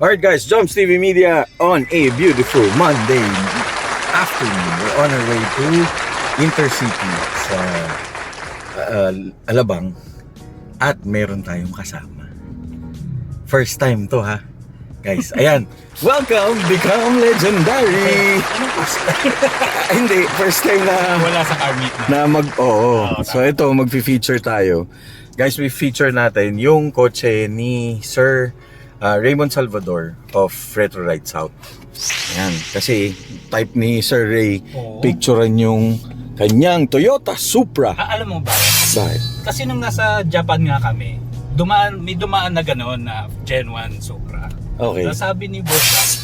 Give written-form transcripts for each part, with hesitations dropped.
Alright guys, Jumps TV Media on a beautiful Monday afternoon. We're on our way to Intercity sa Alabang at meron tayong kasama. First time to ha. Guys, ayan. Welcome, Become Legendary! Hindi, first time na wala sa car meet na So ito, mag-feature tayo. Guys, we feature natin yung kotse ni Sir Raymond Salvador of Retro Ride South. Ayan, kasi type ni Sir Ray, picturean yung kanyang Toyota Supra. Alam mo ba? Bakit? Kasi nung nasa Japan nga kami, may dumaan na gano'n na Gen 1 Supra. Okay. Sabi ni Boss,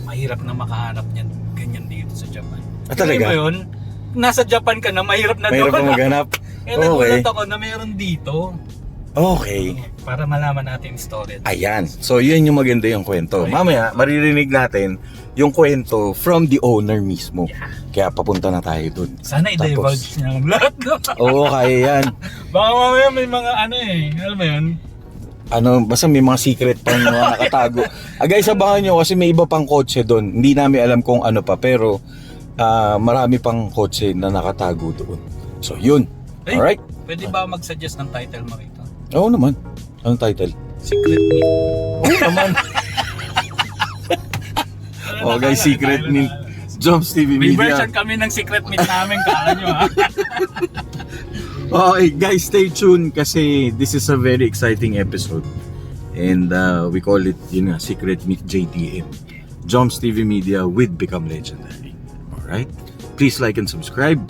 mahirap na makahanap niyan ganyan dito sa Japan. Talaga? Mo yun, nasa Japan ka na, mahirap na Mahirap doon. na maghanap? Kaya nagulat ako na mayroon dito. Okay. Para malaman natin yung story. Ayan. So, yun yung maganda yung kwento. Mamaya, maririnig natin yung kwento from the owner mismo. Yeah. Kaya papunta na tayo dun. Sana i-divulge niya ang lahat. Oo, kaya yan. Baka mamaya may mga alam mo yun? Basta may mga secret pang mga nakatago. Guys, abangan nyo kasi may iba pang kotse doon. Hindi namin alam kung ano pa, pero marami pang kotse na nakatago doon. So, yun. Alright? Pwede ba mag-suggest ng title mo rito? Oo naman. Anong title? Secret Meet. Oo naman. Guys, Secret Meet. Jumps TV May Media. version kami ng Secret Meet namin, kala nyo ha. Okay, guys, stay tuned kasi this is a very exciting episode. And we call it, Secret Meet JTM. Jumps TV Media with Become Legendary. Alright? Please like and subscribe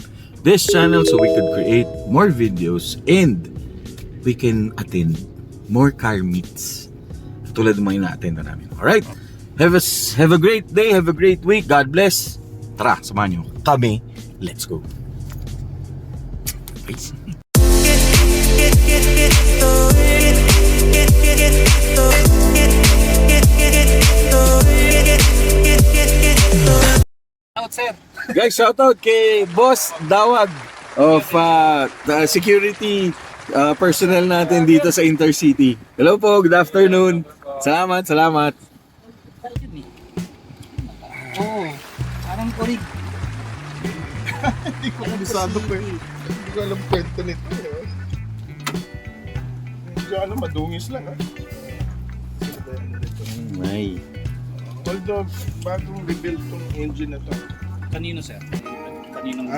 this channel so we could create more videos and we can attend more car meets tulad ng mga ina-attend na namin. Alright? Have a great day, have a great week. God bless. Tara, samahan nyo kami. Let's go. Peace. Out, sir. Guys, shoutout kay Boss Dawag of the security personnel natin dito sa Intercity. Hello po, good afternoon. Salamat. Parang kurig. Hindi ko kabisado pa eh. Hindi ko alam kwento nito eh. Medyo madungis lang ha. Ay. Although, bagong rebuild tong engine na to. Kanino, sir? Kaninong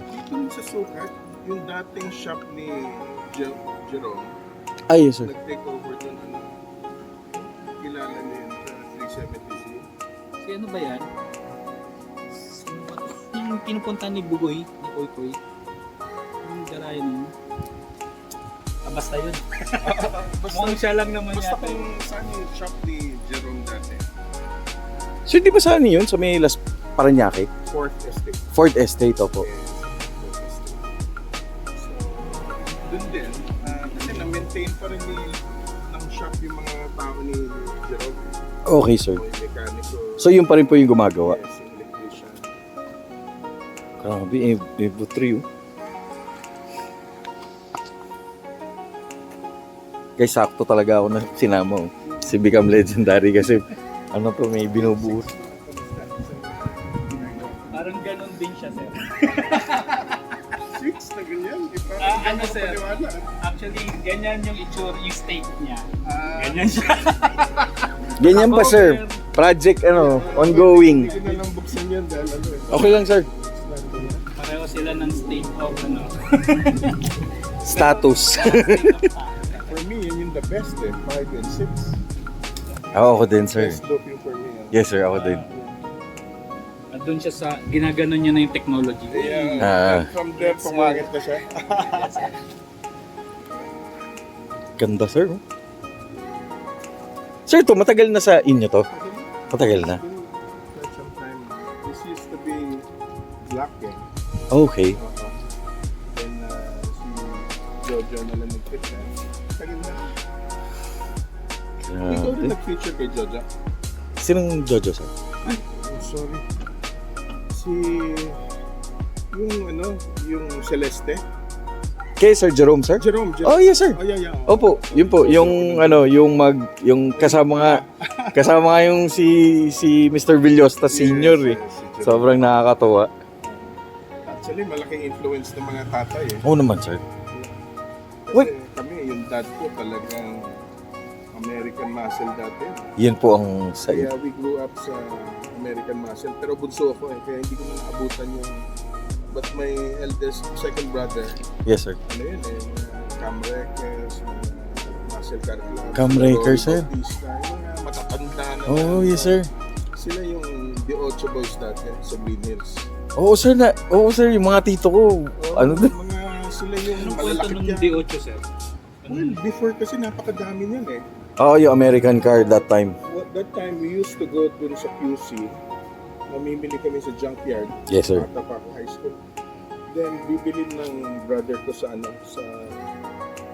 Dito sa sukat, yung dating shop ni Jerome, Ay, yes sir. nag-take over dun kilala niya yun sa 370C. Si ano ba yan? Yung pinupunta ni Bugoy, ni Koy. Yung garayan yun. Basta yun. Mukhang siya lang naman Basta yata. kung saan yung shop ni Jerome dati. So, di ba saan yun? Sa may Las Parañaque? 4th Estate. 4th Estate, opo. So, dun din, kasi na-maintain pa rin ng shop yung mga tao ni Jerome. Okay, sir. May mekaniko. So, yun pa rin po yung gumagawa. Yes, electrician. Grabe, Evo 3 oh. Guys, sakto talaga ako na sinama oh. Si Become Legendary kasi may binubuhos. Parang ganun din siya, sir. Six na ganyan. Di pa Ano, sir? paniwala. Actually, ganyan yung itsura, yung state niya. Ganyan siya. Ganyan pa, sir. Project, ongoing. Hindi ko na lang buksan yan dahil Okay lang, sir. Pareho sila ng state of, Status. For me, yun yung the best 5 and 6. Ako din, sir. Best look yung for me. Yes, sir. Ako din. Doon siya sa, ginaganon niya na yung technology. Yeah. From there, pumangit na siya. Ganda, sir. Sir, to matagal na sa inyo to? Matagal na? Quite some time. This used to be black eh. Okay. Then, si Jojo na lang nag-feature. Tagal na. Ikaw rin nag-feature kay Jojo? Sinong Jojo, sir? Ay, sorry. Yung Celeste. Kay Sir Jerome, sir? Jerome. Oh, yes, sir. Oh, yeah. Opo, yun po, yung ano, yung kasama nga yung si Mr. Villosta Senior eh. Si Jerome. Sobrang nakakatuwa. Actually, malaking influence ng mga tatay eh. Oo naman, sir. Kasi Wait. kami, yung dad ko talagang American muscle dati. Yan po ang sa Kaya we grew up sa American muscle. Pero bunso ako eh, kaya hindi ko na naabutan yung... But my eldest, second brother, Yes, sir. ano yun eh, mga Camrekers, mga muscle car club. Camrekers, sir. Bautista, yung mga matatanda na. Oh, yes, sir. Sila yung The Ocho Boys dati sa Green Hills. Oo, sir, yung mga tito ko. Ano Mga sila yung Anong kwento malalaki nung dyan. D8, sir? Well, before kasi napakadami niyan eh. Oo, yung American car that time. That time, we used to go dun sa QC. Mamimili kami sa junkyard. Yes, sir. Bata pa ako high school. Then, bibili ng brother ko sa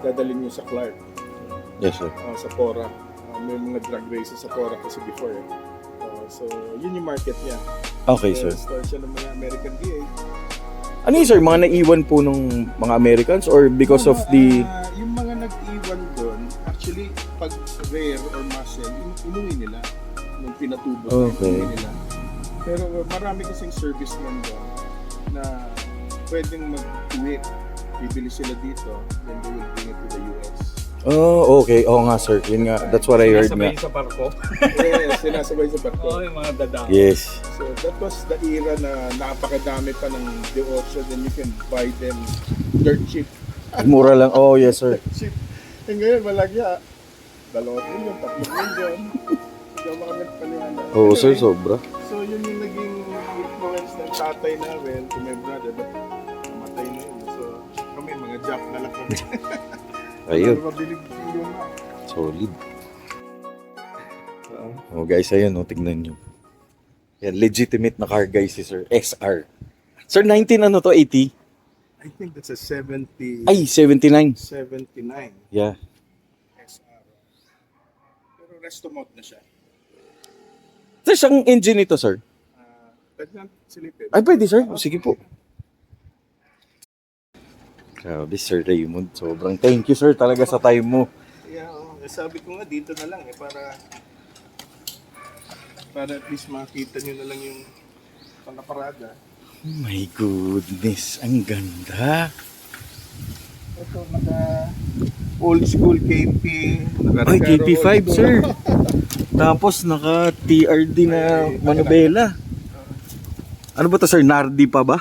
dadalhin niyo sa Clark, Yes, sir. sa Pora. May mga drag races sa Pora kasi before eh. So, yun yung market niya. Okay, sir. Start siya ng mga American V8. Ano yun, sir? Mga naiwan po ng mga Americans or because of the... Yung mga nag-iwan doon, actually, pag rare or muscle, inuwi nila. Nung pinatubo, Okay. inuwi nila. Pero marami kasing servicemen doon na pwedeng mag-quit. Bibili sila dito, then they will bring it to the US. Oh, okay. Oo nga, sir. Yun nga. That's what I heard Sabay nga. sa parko. Yes, sinasabay sa barko. Oo, yung mga dadang. Yes. So that was the era na napakadami pa ng D8, then you can buy them dirt cheap. Mura lang. Oh, yes, sir. Cheap. Eh ngayon, malagya. 2 milyon, 3 milyon. Hindi ako makamit paniwala. Oo, sir. Anyway, Sobra. So yun yung naging influence ng tatay namin to my brother, but namatay na yun. So kami, mga job na lang kami. Ayun. Wala mabilig yung Solid. Oh, guys, ayun. Oh, tignan nyo. Yan, legitimate na car, guys, si Sir. SR. Sir, 19 ano to? 80? I think that's a 70, Ay, 79. 79 Yeah. SR. Pero resto mode na siya. Sir, siyang engine ito, sir? Pwede lang silipin. Ay, pwede, sir. Sige po. Grabe, Sir Raymond. Sobrang thank you, sir, talaga sa time mo. Yeah, sabi ko nga dito na lang para at least makita nyo na lang yung pangkaparada. Oh my goodness. Ang ganda. Ito, old school KP. Ay, KP5, sir. Tapos, naka TRD na manubela. Ano ba to, sir? Nardi pa ba?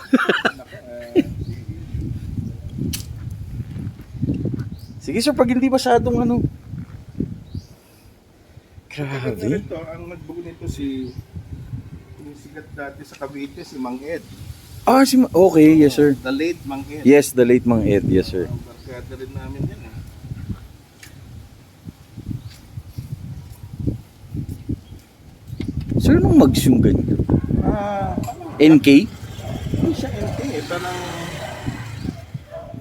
Sige, sir, pag hindi masyadong ano. Grabe. Ito, ang nagbuo nito yung sigat dati sa Cavite, si Mang Ed. Ah, okay, yes, sir. The late Mang Ed. Yes, the late Mang Ed, yes, sir. Ang barkada rin namin yan. Sir, anong mags yung ganyan? Ano? NK? Hindi siya NK eh. Parang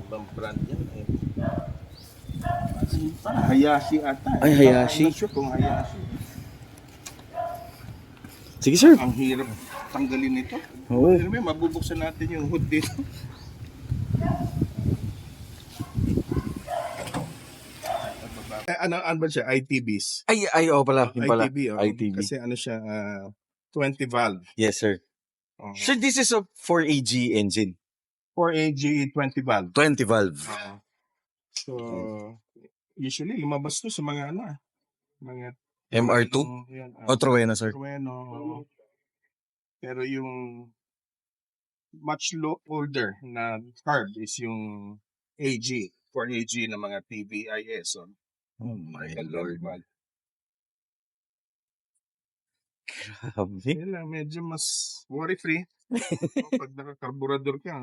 ibang brand yan eh. Parang Hayashi ata. Ay, Hayashi. I'm not sure kung Hayashi. Sige, sir. Ang hirap tanggalin ito. Oo. Pero may mabubuksan natin yung hood dito. Ano ba siya? ITBs. Oo pala. Yung pala. ITB, oh. ITB. Kasi ano siya, 20 valve. Yes, sir. Oh. Sir, this is a 4AG engine. 4AG 20 valve. 20 valve. So, usually lumabas to sa mga mga MR2? Yan, O Trueno, sir? Trueno. Pero yung much older na carb is yung AG, 4AG na mga TVIS. So, Oh my Lord. Valve. Grabe. Yun lang, medyo mas worry-free. Pag nakakarburador ka,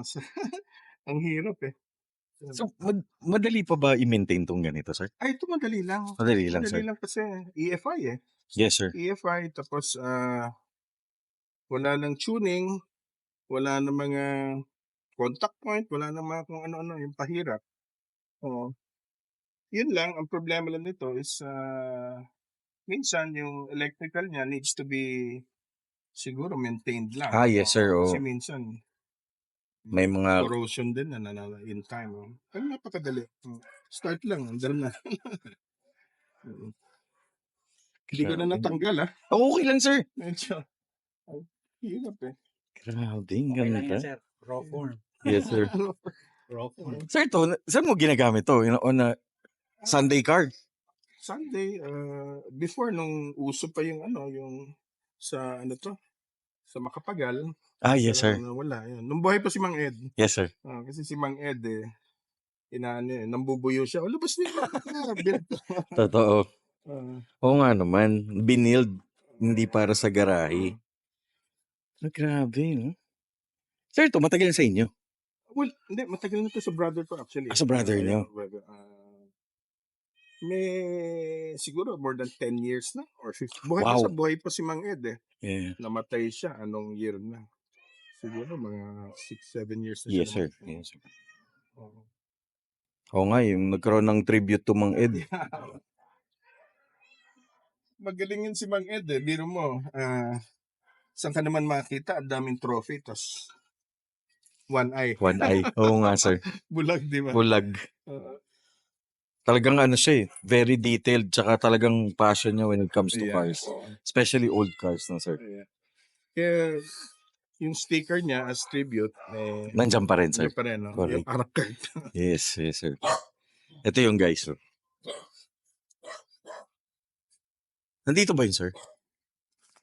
ang hirap eh. So, madali pa ba i-maintain tong ganito, sir? Ay, ito madali lang. Madali lang, sir. Madali lang kasi EFI eh. Yes, sir. EFI, tapos wala nang tuning, wala nang mga contact point, wala nang mga kung ano-ano, yung pahirap. Oo. Yun lang, ang problema lang nito is minsan yung electrical niya needs to be siguro maintained lang. Ah, yes, sir. Kasi Oh. minsan May mga corrosion din na in time. Ang napakadali. Start lang, andun na. Hindi ko na natanggal Okay lang, sir. Medyo, hirap Grabe, ang Okay lang yan, ganda. sir. Raw form. Yes, sir. Raw form. Sir, saan mo ginagamit to? On a Sunday car? Sunday, before nung uso pa yung yung sa sa Makapagal. Yes, sir. Wala, yun. Nung buhay pa si Mang Ed. Yes, sir. Kasi si Mang Ed, nambubuyo siya. Labas niya. Build ko. Totoo. Ah, Oo nga naman. Binild. Hindi para sa garahe. Grabe, no? Sir, to matagal na sa inyo. well, hindi. Matagal na to sa brother ko actually. Sa brother niyo? May siguro more than 10 years na or 15. Buhay pa Wow. sa buhay pa si Mang Ed Yeah. Namatay siya anong year na? Siguro mga 6-7 years na Yes, siya. sir. Yes, sir. Oo. Oo nga, yung nagkaroon ng tribute to Mang Ed. Magaling yun si Mang Ed Biro mo, saan ka naman makita? Ang daming trophy, tas one eye. One eye. Oo nga, sir. Bulag, di ba? Bulag. Oo. Talagang siya very detailed, tsaka talagang passion niya when it comes to Yeah. cars. Especially old cars na, sir. Yeah. Kaya yung sticker niya as tribute, Nandiyan pa rin, sir. yun pa rin, no? Correct. Yung parang card. Yes, sir. Ito yung guys, sir. Nandito ba yun, sir?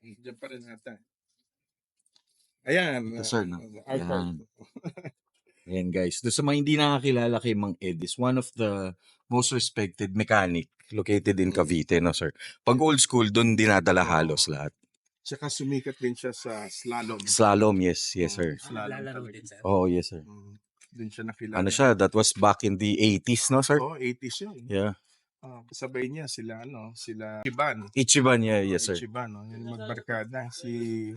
Diyan pa rin ata. Ayan. Ito, sir, no? Our Ayan. card. Ayan, guys. Doon sa mga hindi nakakilala kay Mang Ed, is one of the most respected mechanic located in Cavite, no, sir? Pag old school, doon dinadala halos lahat. Tsaka sumikat din siya sa slalom. Slalom, yes, sir. Slalom Lalaro talaga. din, sir. Oh, yes, sir. Doon siya nakilala. Siya, that was back in the 80s, no, sir? 80s yun. Yeah. Kasabay niya sila Ichiban. Ichiban, yeah, yes, sir. Ichiban, yung magbarkada. Si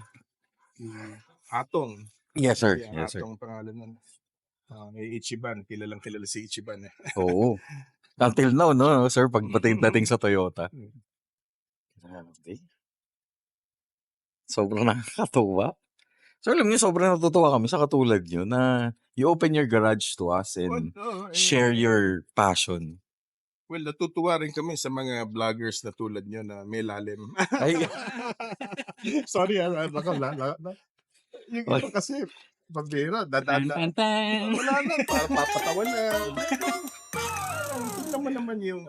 Atong. Yes, sir. Si Yes, sir. Atong pangalan nun. Ichiban, kilalang kilala si Ichiban. Oo. Until now, no, sir, pagdating sa Toyota. Grabe. Sobrang nakakatuwa. So, alam niyo, sobrang natutuwa kami sa katulad niyo na you open your garage to us and share your passion. Well, natutuwa rin kami sa mga vloggers na tulad nyo na may lalim. Ay, Sorry, yung iba kasi, pabira, dadaan na. Tan. Wala na, para papatawa na. Tingnan mo naman yung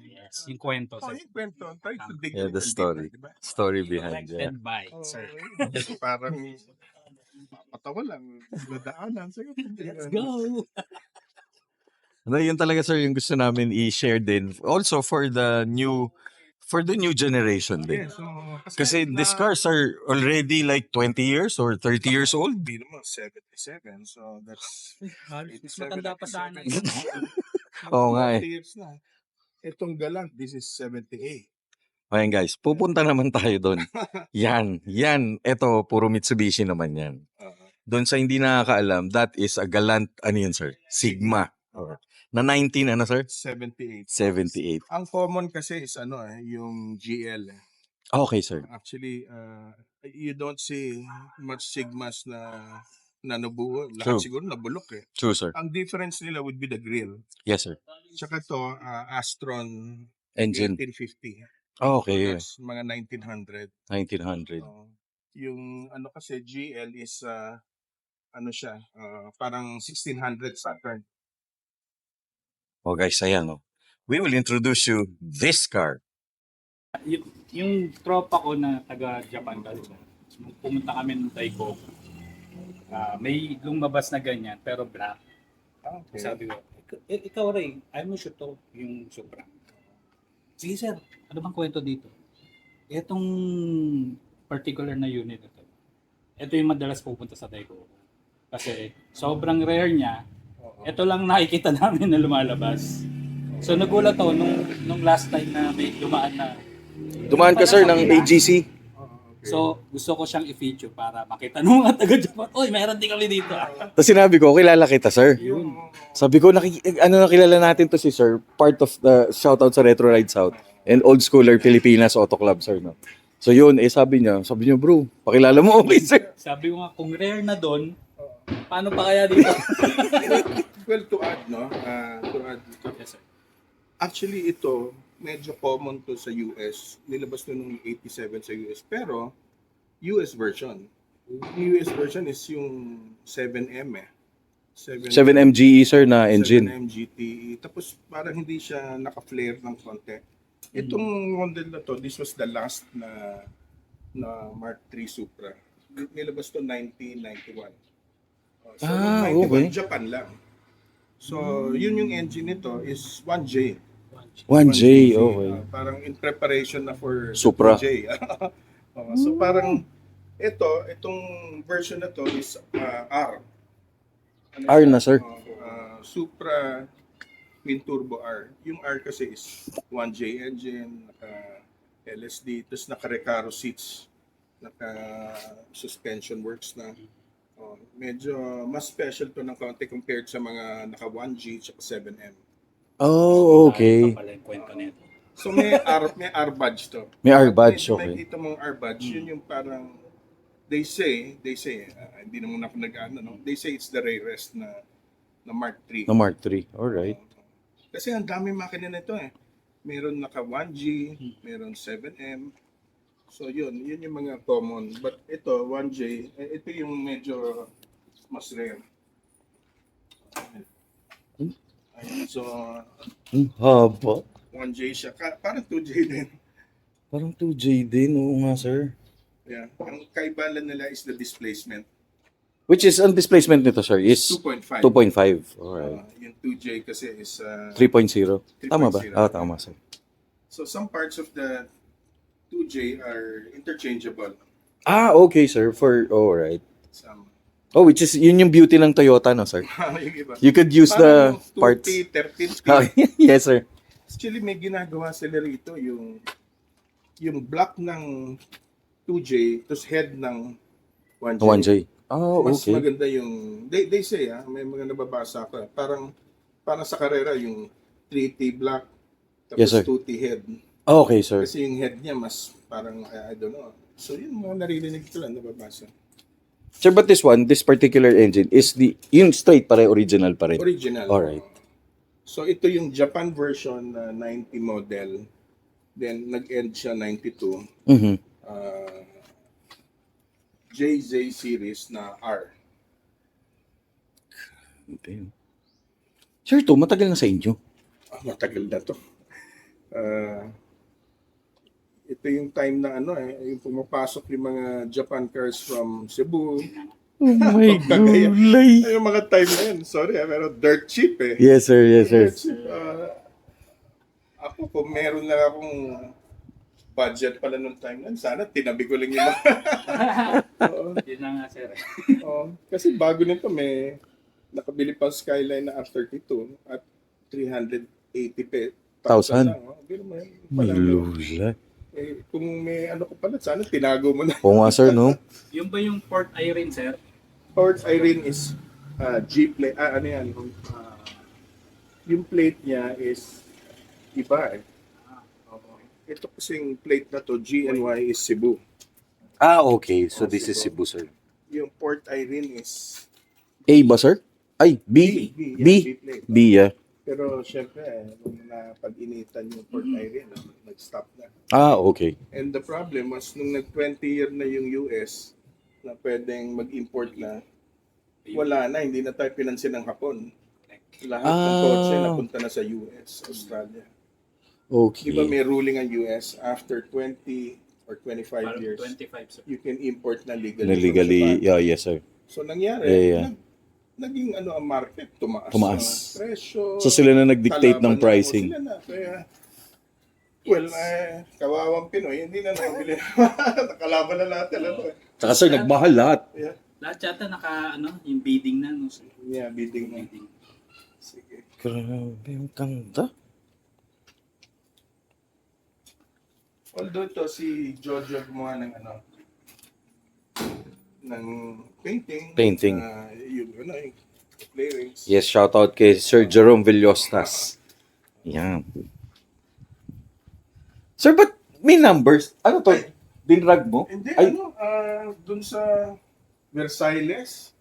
Yes, yung kwento, sir. yung kwento. Try to dig Yeah, a the little story. deeper, diba? story behind it. Directed by, sir. Parang papatawa lang. Nadaanan. Sige, Let's go! Yun talaga, sir, yung gusto namin i-share din. Also for the new generation din. Yeah, so, Kasi these cars are already like 20 years or 30 years old. Hindi naman, 77. So, that's Mas matanda pa sa akin. Oo nga 40 years na. Itong Galant, this is 78. Ayan guys, pupunta naman tayo doon. Yan. Ito, puro Mitsubishi naman yan. Doon sa hindi nakakaalam, that is a Galant, yun, sir? Sigma. Na 19, sir? 78. 78. Ang common kasi is yung GL. Okay, sir. Actually, you don't see much Sigmas na nabuo. True. Lahat siguro nabulok True, sir. Ang difference nila would be the grill. Yes, sir. Tsaka to, Astron Engine. 1850. Okay. That's mga 1900. 1900. Yung kasi GL is siya, parang 1600 Saturn. Oh guys, ayan, oh. We will introduce you this car. Yung tropa ko na taga-Japan kasi, nung pumunta kami ng Daiko, may lumabas na ganyan, pero black. Okay. Sabi ko, ikaw Ray, ayaw mo shoot to, yung Supra. Sige sir, ano bang kwento dito? Itong particular na unit ito, ito yung madalas pupunta sa Daiko. Kasi sobrang rare niya, ito lang nakikita namin na lumalabas. So nagulat ako nung last time na may Dumaan ka, sir, ng AGC. So gusto ko siyang i-feature para makita nung mga taga-Japan. Oy, meron din kami dito. Tapos sinabi ko, kilala kita, sir. Sabi ko, nakilala natin to si sir. Part of the shoutout sa Retro Ride South and Old Schooler Pilipinas Auto Club, sir. No? So yun, sabi niya, bro, pakilala mo, okay, sir. Sabi ko nga, kung rare na doon, Paano pa kaya dito? Well, to add, no? To add, Yes, sir. actually ito, medyo common to sa US. Nilabas to nung 87 sa US. Pero, US version. Yung US version is yung 7M eh. 7 MGE sir na engine. 7M GTE. Tapos parang hindi siya naka-flare ng konti. Itong model na to, this was the last na Mark III Supra. Nilabas to 1991. So, Ah, 91, okay. Japan lang. So, yun yung engine nito is 1J. 1J, okay. Parang in preparation na for Supra. 2J. So, parang itong version na to is R. R na, sir. Supra Twin Turbo R. Yung R kasi is 1J engine, LSD, tapos naka-Recaro seats, naka-suspension works na. Medyo mas special to ng konti compared sa mga naka 1G at 7M. Oh, okay. Ito pala yung kwento nito. So may R badge to. May R badge, May okay. makita mong R badge, yun yung parang they say, hindi naman ako nag-ano, no? They say it's the rarest na Mark III. Na Mark III, alright. Kasi ang dami makina nito eh. Meron naka 1G, meron 7M. So yun yung mga common. But ito, 1J, ito yung medyo mas rare. Ayun, so Ang haba. 1J siya. Parang 2J din. Parang 2J din, oo nga sir. Yeah. Ang kaibalan nila is the displacement. Which is, ang displacement nito sir is 2.5. 2.5. Alright. Yung 2J kasi is 3.0. Tama ba? 3.0. Ah, tama sir. So some parts of the 2J are interchangeable. Ah, okay sir. Alright. Some Oh, which is, yun yung beauty ng Toyota, no sir? yung iba. You could use the Parang parts. 2T, 13T. Ah, yes sir. Actually, may ginagawa sila rito yung block ng 2J tapos head ng 1J. 1J. Oh, Mas okay. maganda yung they say may mga nababasa ko. Parang sa karera yung 3T block tapos Yes, sir. 2T head. Okay sir. Kasi yung head niya mas parang I don't know. So yun mga naririnig ko lang nababasa. Sir, but this particular engine is yung straight pare, original pa rin. Original. Alright. So ito yung Japan version na 90 model. Then nag-end siya 92. Mhm. JZ series na R. Okay. Sir, to matagal na sa inyo. Matagal na to. Ito yung time na yung pumapasok yung mga Japan cars from Cebu. Oh my gulay. Yung mga time na yun, sorry pero dirt cheap eh. Yes sir, yes sir. Dirt cheap. Ako kung meron lang akong budget pala nung time na, sana tinabi ko lang yung mga. Oo. Yun na nga, sir. Oo. Kasi bago nito may nakabili pa Skyline na R32 at 380,000 lang. Biro mo yun. May Pala, lula. kung may ano ko pala, sana tinago mo na. Oo nga sir, no? Yung ba yung Port Irene, sir? Port Irene is G-plate. Ano yan? Yung plate niya is iba eh. Oo. Ito kasing plate na to, GNY is Cebu. Ah, okay. So Oh, this is Cebu. Cebu, sir. Yung Port Irene is A ba, sir? Ay, B. yeah, B. plate. B, yeah. Pero syempre, nung napag-initan yung Port Irene, nag-stop na. Ah, okay. And the problem was, nung nag-20 year na yung US, na pwedeng mag-import na, wala na, hindi na tayo pinansin ng Hapon. Lahat ng kotse napunta na sa US, Australia. Okay. Di ba may ruling ang US, after 20 or 25 Parang years, 25, sir. you can import na legally. Na from legally, Japan. yeah, yes, sir. So nangyari, Yeah. naging ang market, tumaas. Tumaas. Ang presyo. So sila na nag-dictate ng kalaban na, pricing. Sila na, kaya, well, kawawang Pinoy, hindi na nakabili. Nakalaban na lahat. Saka sir, nagmahal lahat. Yeah, Lahat yata yung bidding na, no, sir? yeah, bidding na. Bidding. Sige. Grabe, ang ganda. Although to si Jojo gumawa ng ng painting. Yung playrings. Yes, shout out kay Sir Jerome Villostas. Yan. Sir, but may numbers? Ano to? Dinrag mo? Hindi, Ay, dun sa Versailles.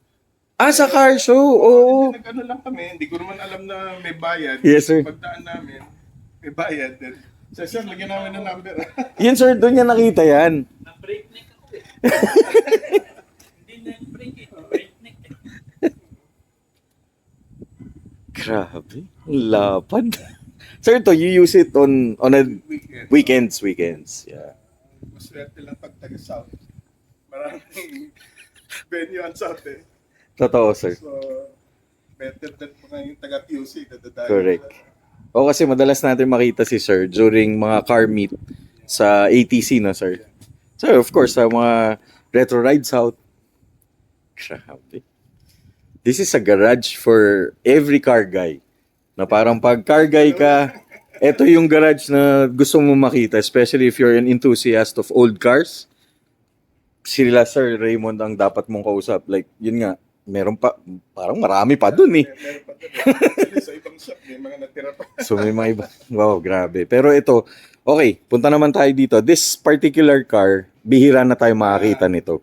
Sa car show, oo. Nag-ano lang kami, hindi ko naman alam na may bayad. Yes, sir. Pagdaan namin, may bayad. Then, sir, lagyan namin ng number. Yan, sir, doon niya nakita yan. Na-breakneck ako eh. Hindi na break eh. Breakneck eh. Grabe. Ang lapad. Sir, to you use it on a weekends. Yeah. Maswerte lang pag taga-South. Maraming venue on South eh. Totoo, sir. So, better than mga yung taga-QC. Correct. O kasi madalas natin makita si sir during mga car meet sa ATC, no, sir? Sir, of course, sa mga retro rides out. Grabe. This is a garage for every car guy. Na parang pag car guy ka, ito yung garage na gusto mo makita, especially if you're an enthusiast of old cars. Sila, Sir Raymond, ang dapat mong kausap. Like, yun nga, meron pa, parang marami pa dun eh. Meron pa doon. Sa ibang shop, may mga natira pa. So may mga iba. Wow, grabe. Pero ito, okay, punta naman tayo dito. This particular car, bihira na tayo makakita nito.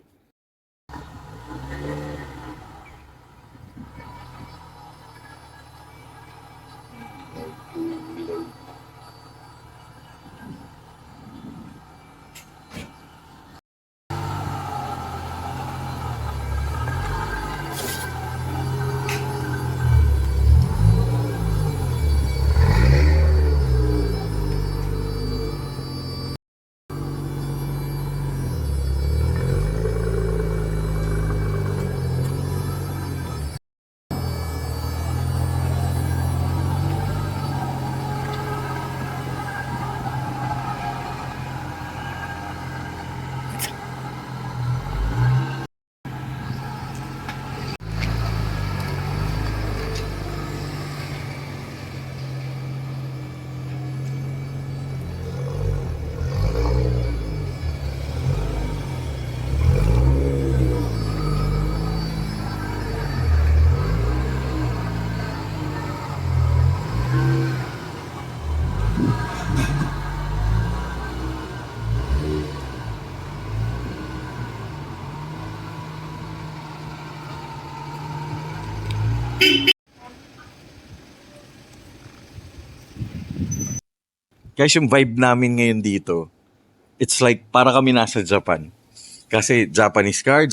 Guys, yung vibe namin ngayon dito, it's like para kami nasa Japan. Kasi Japanese car.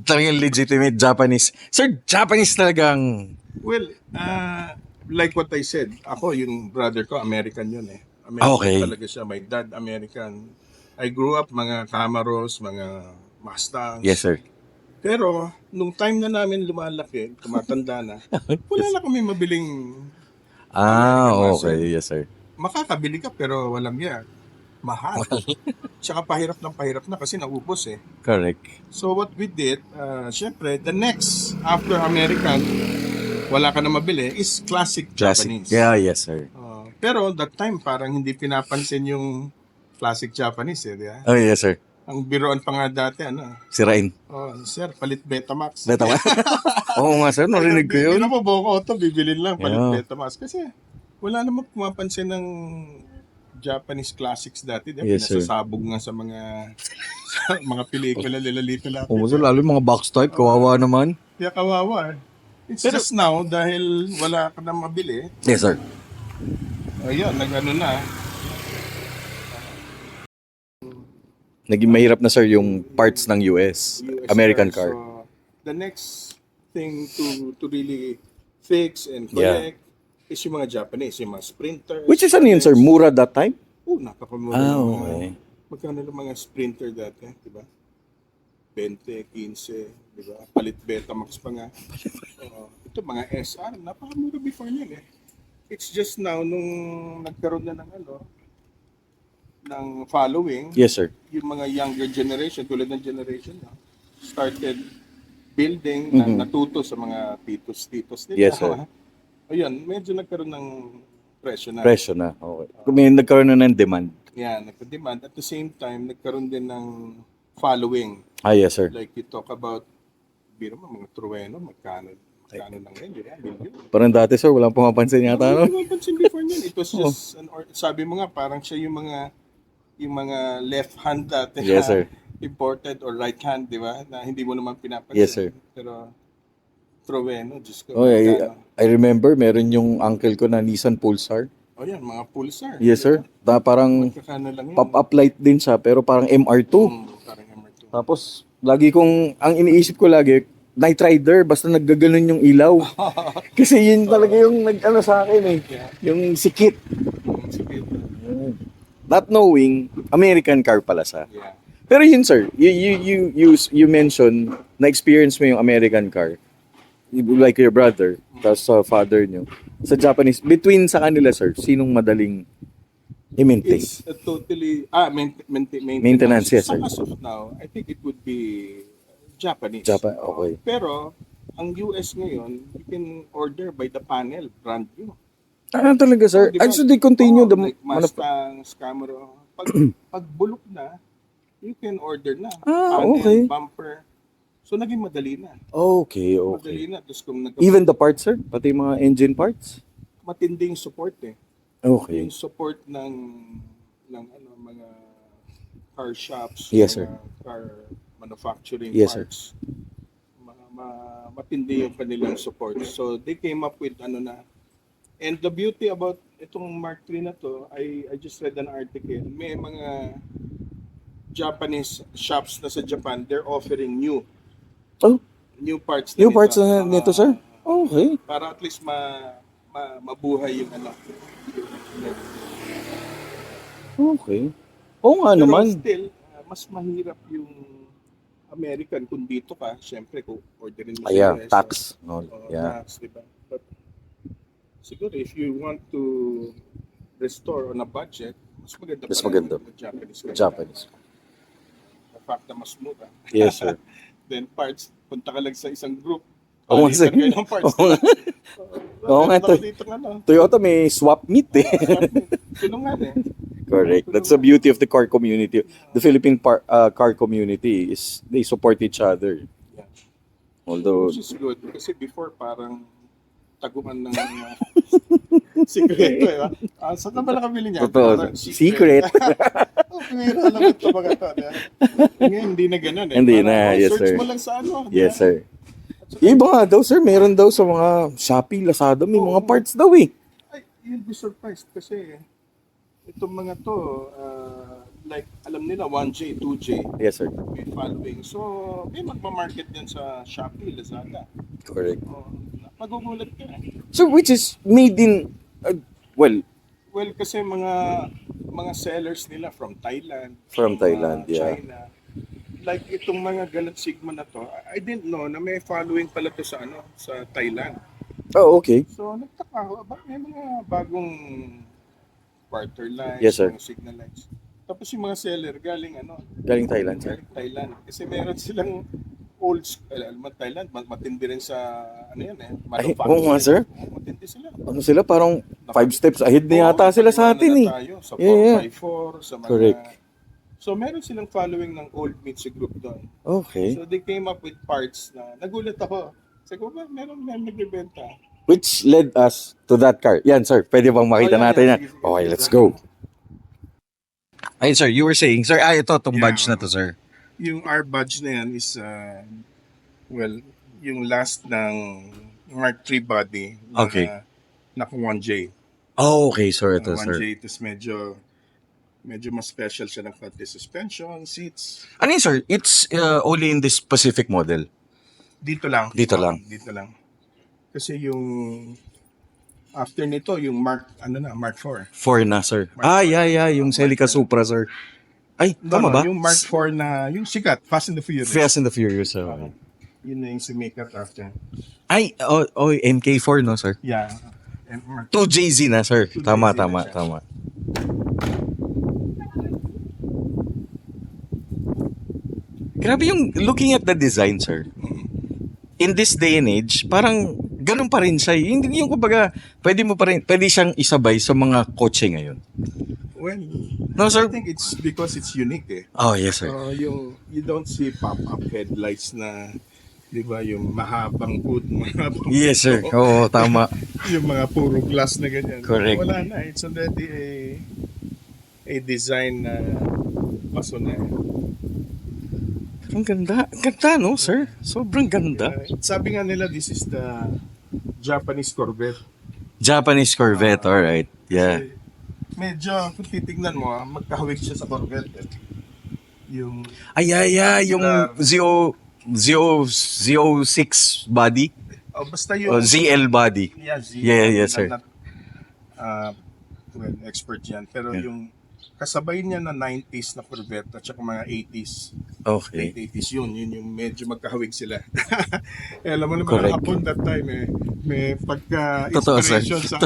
Talagang legitimate Japanese. Sir, Japanese talagang... Well, like what I said, ako, yung brother ko, American yun eh. American Okay. talaga siya. My dad, American. I grew up mga Camaros, mga Mustangs. Yes, sir. Pero, nung time na namin lumalaki, tumatanda na, wala na kami mabiling Okay. Yes, sir. makakabili ka pero walang yan. Mahal. Tsaka pahirap na kasi naubos eh. Correct. So what we did, syempre, the next after American, wala ka na mabili, is classic Classic. Japanese. Yeah, yes, sir. Pero that time, parang hindi pinapansin yung classic Japanese eh, di ba? Oh, yes, sir. Ang biroan pa nga dati, Sirain. sir, palit Betamax. Tama? Oo nga, sir. Narinig ko yun. Bibili mo, Boko Auto, bibilin lang, palit Yeah. Betamax. Kasi wala namang pumapansin ng Japanese classics dati. Di ba? Yes, sir. Pinasasabog nga sa mga sa mga pelikula nila lapit. Oo, sir. Lalo yung mga box type. Kawawa naman. Kaya kawawa. It's just now, dahil wala ka na mabili, Yes, sir. ayun, nag-ano na. Naging mahirap na, sir, yung parts ng US. American car. So, the next thing to really fix and collect is yung mga Japanese, yung mga sprinters. Which is ano yun, sir? Mura that time? Napakamura. Okay. Magkano ng mga sprinter dati, di ba? 20, 15, di ba? Palit Betamax pa nga. Ito mga SR, napakamura before yan eh. It's just now, nung nagkaroon na ng ng following, Yes, sir. yung mga younger generation, tulad ng generation na, started building, natuto sa mga titos nila. Yes, sir. Ayun, medyo nagkaroon ng presyo na. Presyo na. Okay. Kung may nagkaroon na ng demand. Yan, nagka-demand. At the same time, nagkaroon din ng following. Yes, sir. Like you talk about, biro mo, mga trueno, magkano lang yan, di ba? Million. Parang dati, sir, walang pumapansin yata, no? Ano napansin before niyan? It was just, sabi mo nga, parang siya yung mga left hand dati Yes, sir. imported or right hand, di ba? Na hindi mo naman pinapansin. Yes, sir. Pero Troweno, Diyos ko. Oh, magkano. I remember, meron yung uncle ko na Nissan Pulsar. O yan, mga Pulsar. Yes, sir. Parang Magkakano lang yun. pop-up light din siya, pero parang MR2. Parang MR2. Tapos, ang iniisip ko lagi, Night Rider, basta naggaganon yung ilaw. Kasi yun talaga yung nag-ano sa akin eh. Yeah. Yung sikit. Sige. Not knowing, American car pala siya. Yeah. Pero yun sir, you mentioned na experience mo yung American car. Like your brother, tapos sa father nyo. Sa Japanese, between sa kanila sir, sinong madaling i-maintain? It's a totally Maintenance, yes, sir. As of now, I think it would be Japanese. Okay. Pero ang US ngayon, you can order by the panel, brand new. Ah, talaga sir? Diba? And so they continue the like Mustang, Camaro. Pag bulok na, you can order na. Ah, Panel, okay. bumper. So naging madali na. Okay. Madali na. Tapos kung Even the parts sir? Pati mga engine parts? matinding support eh. Okay. Yung support ng mga car shops, Yes, sir. mga car manufacturing Yes, sir. parts. Matindi yung kanilang support. So they came up with na. And the beauty about itong Mark III na to, I just read an article. May mga Japanese shops na sa Japan, they're offering new Oh, parts new parts na nito sir? Okay. para at least mabuhay yung Okay. Oo nga Pero naman. still, mas mahirap yung American kung dito ka, syempre kung orderin mo Yeah, US, tax. No, yeah. tax, diba? But siguro if you want to restore on a budget, mas maganda Mas pa rin maganda. yung Japanese. Japanese. The fact na mas mura. Yes, sir. Then parts, punta ka lang sa isang group. Oo nga, sir. Kayo ng parts. Oo nga. Oo nga, Punta ka dito Toyota may swap meet eh. Tulungan eh. Correct. That's the beauty of the car community. The Philippine car community is they support each other. Yeah. Although, Which is good kasi before parang taguan ng sikreto eh. Saan ka ba nakabili niya? totoo. Parang Secret. Pumira alam mo ito mga ito. Ngayon hindi na ganun eh. Hindi Parang, na, yes, search sir. mo lang sa Yes, sir. Iba nga daw, sir. Meron daw sa mga Shopee, Lazada, may mga parts daw eh. Ay, you'll be surprised kasi itong mga to, like alam nila 1J, 2J, Yes, sir. may following. So, may magmamarket din sa Shopee, Lazada. Correct. Magugulat ka. So, which is made in, well, Well, kasi mga sellers nila from Thailand, Thailand, yeah. China. Like itong mga Galant Sigma na to, I didn't know na may following pala to sa sa Thailand. Oh, okay. So nagtaka ako, may mga bagong quarter lights, Yes, sir. mga signal lights. Tapos yung mga seller galing Galing Thailand, sir. galing Thailand. Kasi meron silang old alam mo, Thailand, matindi rin sa yan eh, oo nga, sir. Matindi sila. Ano sila, parang 5 steps ahead na yata sila sa atin eh. Tayo, sa Yeah, 4x4, sa mga... Correct. So meron silang following ng old Mitsu group doon. Okay. So they came up with parts na nagulat ako. Sabi ko ba, meron nagbebenta. Which led us to that car. Yan, sir. Pwede bang makita Oh, yan, natin yan. yan? Sige, sige. Okay, let's go. Ay, sir, you were saying, sir, ito, itong Yeah. badge na to, sir. Yung R badge na yan is, well, yung last ng Mark III body na Okay. naka 1J. Oh, okay, sir, ito, 1J, sir. tapos medyo mas special siya ng konti suspension, seats. Ano yun, sir? It's only in this specific model. Dito lang. Dito lang. Dito lang. Kasi yung after nito, yung Mark 4. 4 na, sir. Mark Yeah. Yung Celica Supra, sir. Ay, tama ba? Yung Mark 4 na, yung sikat, Fast and the Furious. Fast and the Furious, sir. Yun na yung sumikat after. Ay, MK4, no, sir? Yeah. And Mark 2JZ na, sir. 2JZ Tama. na siya. Grabe yung looking at the design, sir. In this day and age, parang ganun pa rin siya. Hindi yung kumbaga, pwede siyang isabay sa mga kotse ngayon. Well, No, sir? I think it's because it's unique eh. Oh, yes, sir. You don't see pop-up headlights na, di ba, yung mahabang hood, mahabang Yes, sir. pinto, Oo, tama. yung mga puro glass na ganyan. Correct. Wala na. It's already a design na paso na eh. Ang ganda. Ang ganda, no, sir? Sobrang ganda. Sabi nga nila, this is the Japanese Corvette. Japanese Corvette, alright. Yeah. Kasi medyo, kung titignan mo, magkahawig siya sa Corvette. Yung, Yung Z06 body. basta yung... ZL body. Yeah, Z. Yes, sir. I'm not, well, expert yan. Pero Yeah. yung kasabay niya na 90s na Corvette at saka mga 80s, Okay. late 80s yun yung medyo magkahawig sila. Alam mo naman, Correct. hapon that time may Totoo, sir. pagka-inspiration sa...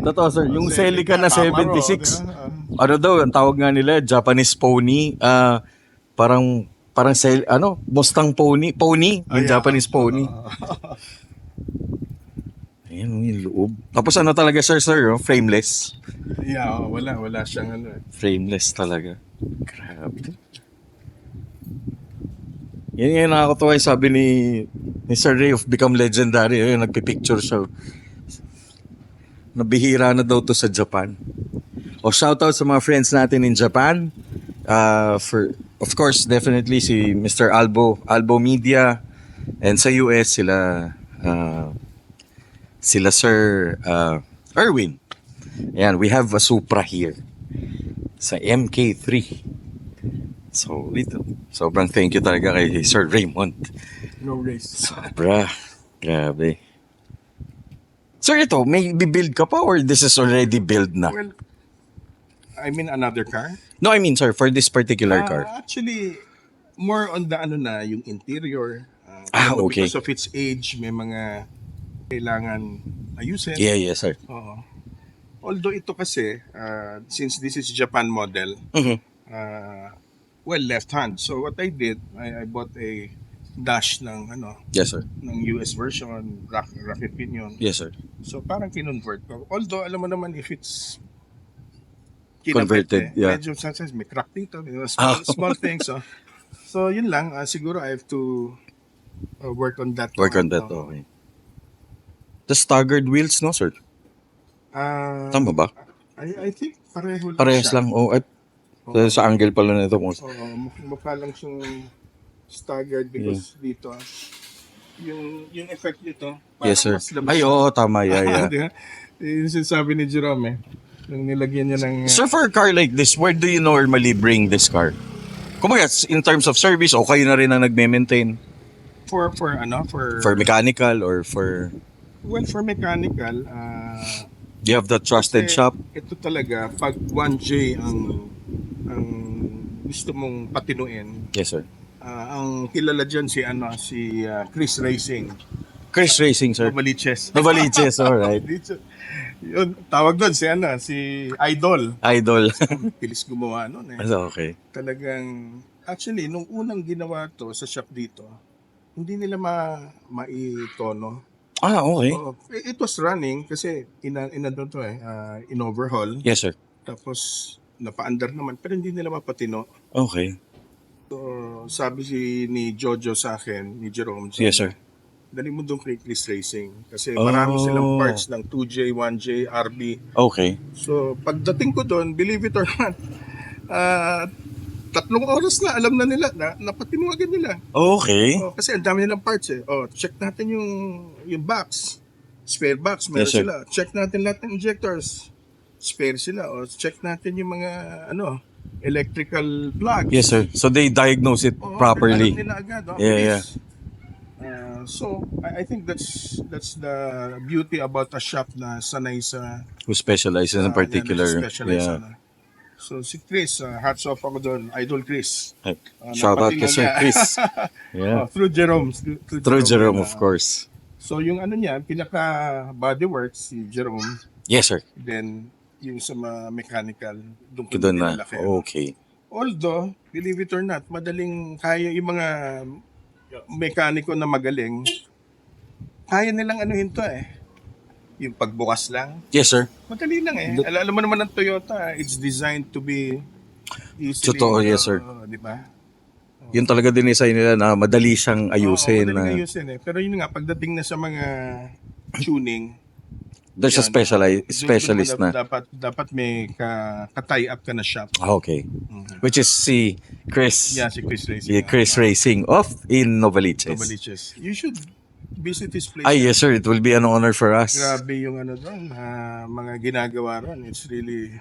Totoo, sir. Yung Celica na Camaro, 76. diba? Ano daw, ang tawag nga nila, Japanese pony. Parang Mustang pony. Pony. Yung yeah. Japanese pony. Ayan, yung loob. Tapos ano talaga, sir, frameless. Yeah, wala siyang ano. Frameless talaga. Grabe. Yan yung nakakatawa yung sabi ni Sir Ray of Become Legendary. Ayun, nagpipicture siya. Nabihira na daw to sa Japan. Shoutout sa mga friends natin in Japan. Of course, definitely si Mr. Albo Media. And sa US, sila Sir Erwin. Ayan, we have a Supra here. Sa MK3. So, dito. Sobrang thank you talaga kay Sir Raymond. No race. Sobra. Grabe. Sir, ito, may build ka pa or this is already build na? Well, I mean another car. No, I mean, sir, for this particular car. Actually, more on the yung interior. Okay. Because of its age, may mga kailangan ayusin. Yeah, sir. Oo. Although ito kasi, since this is Japan model, Mhm. well, left hand. So what I did, I bought a dash ng Yes, sir. ng US version, rocket pinion. Yes, sir. So parang kinonvert ko. Although alam mo naman if it's Converted, yeah. medyo sometimes may crack dito, small things. So yun lang, siguro I have to work on that. Work on that, okay. The staggered wheels, no, sir? Tama ba? I think pareho lang Parehas siya. lang. Sa angle pala na ito. Mukha lang siyang staggered because dito, yung effect nito, parang Yes, sir. mas labas Ay, siya. oo, tama. Yeah. Di ba? Yung sinasabi ni Jerome nung nilagyan niya ng... Sir, for a car like this, where do you normally bring this car? Kumbaga, in terms of service, o kayo na rin ang nagme-maintain? For For mechanical or for... Well, for mechanical, Do you have the trusted kasi shop? ito talaga, pag 1J ang gusto mong patinuin, Yes, sir. ang kilala dyan si Chris Racing. Chris Racing, sir. Novaliches. Novaliches, alright. Dito. Yun, tawag doon si Idol. Idol. Pilis gumawa nun eh. Okay. Talagang, actually, nung unang ginawa to sa shop dito, hindi nila maitono. Okay. Oo. It was running kasi in-overhaul. Yes, sir. Tapos, napa-under naman, pero hindi nila mapatino. Okay. So, sabi ni Jojo sa akin, ni Jerome, Yes, sir. dali mo doon kay Chris Racing. Kasi marami silang parts ng 2J, 1J, RB. Okay. So, pagdating ko doon, believe it or not, 3 oras na, alam na nila, napatinuwagan nila. Okay. Kasi ang dami nilang parts eh. Check natin yung box. Spare box, meron Yes, sir. sila. Check natin lahat ng injectors. Spare sila. Check natin yung mga, electrical plugs. Yes, sir. So they diagnose it properly. Alam nila agad. Yeah. Bilis. So, I think that's the beauty about a shop na sanay sa... Who specializes in particular. specialize, Yeah. So, si Chris, hats off ako doon. Idol Chris. Shout out kay napatinuan Sir niya. Chris. Yeah. Through Jerome. Through Jerome, of course. So, yung niya, pinaka bodyworks, si Jerome. Yes, sir. Then, yung sa mga mechanical, doon ko Doon na. pinalaki. Okay. Although, believe it or not, madaling kaya yung mga mekaniko na magaling, kaya nilang anuhin to eh. Yung pagbukas lang. Yes, sir. Madali lang eh. Alam mo naman ng Toyota, it's designed to be easily. Totoo, yes, sir. Di ba? Yun talaga din isa nila na madali siyang ayusin. Madaling ayusin eh. Pero yun nga, pagdating na sa mga tuning, There's a Yan, specialist doon mo na. dapat may ka-tie up ka na shop. Okay. Mhm. Which is si Chris. Yeah, si Chris Racing. Si Chris Racing off in Novaliches. Novaliches. You should visit his place. Ay, yes sir. It will be an honor for us. Grabe yung ano doon, mga ginagawa ron. It's really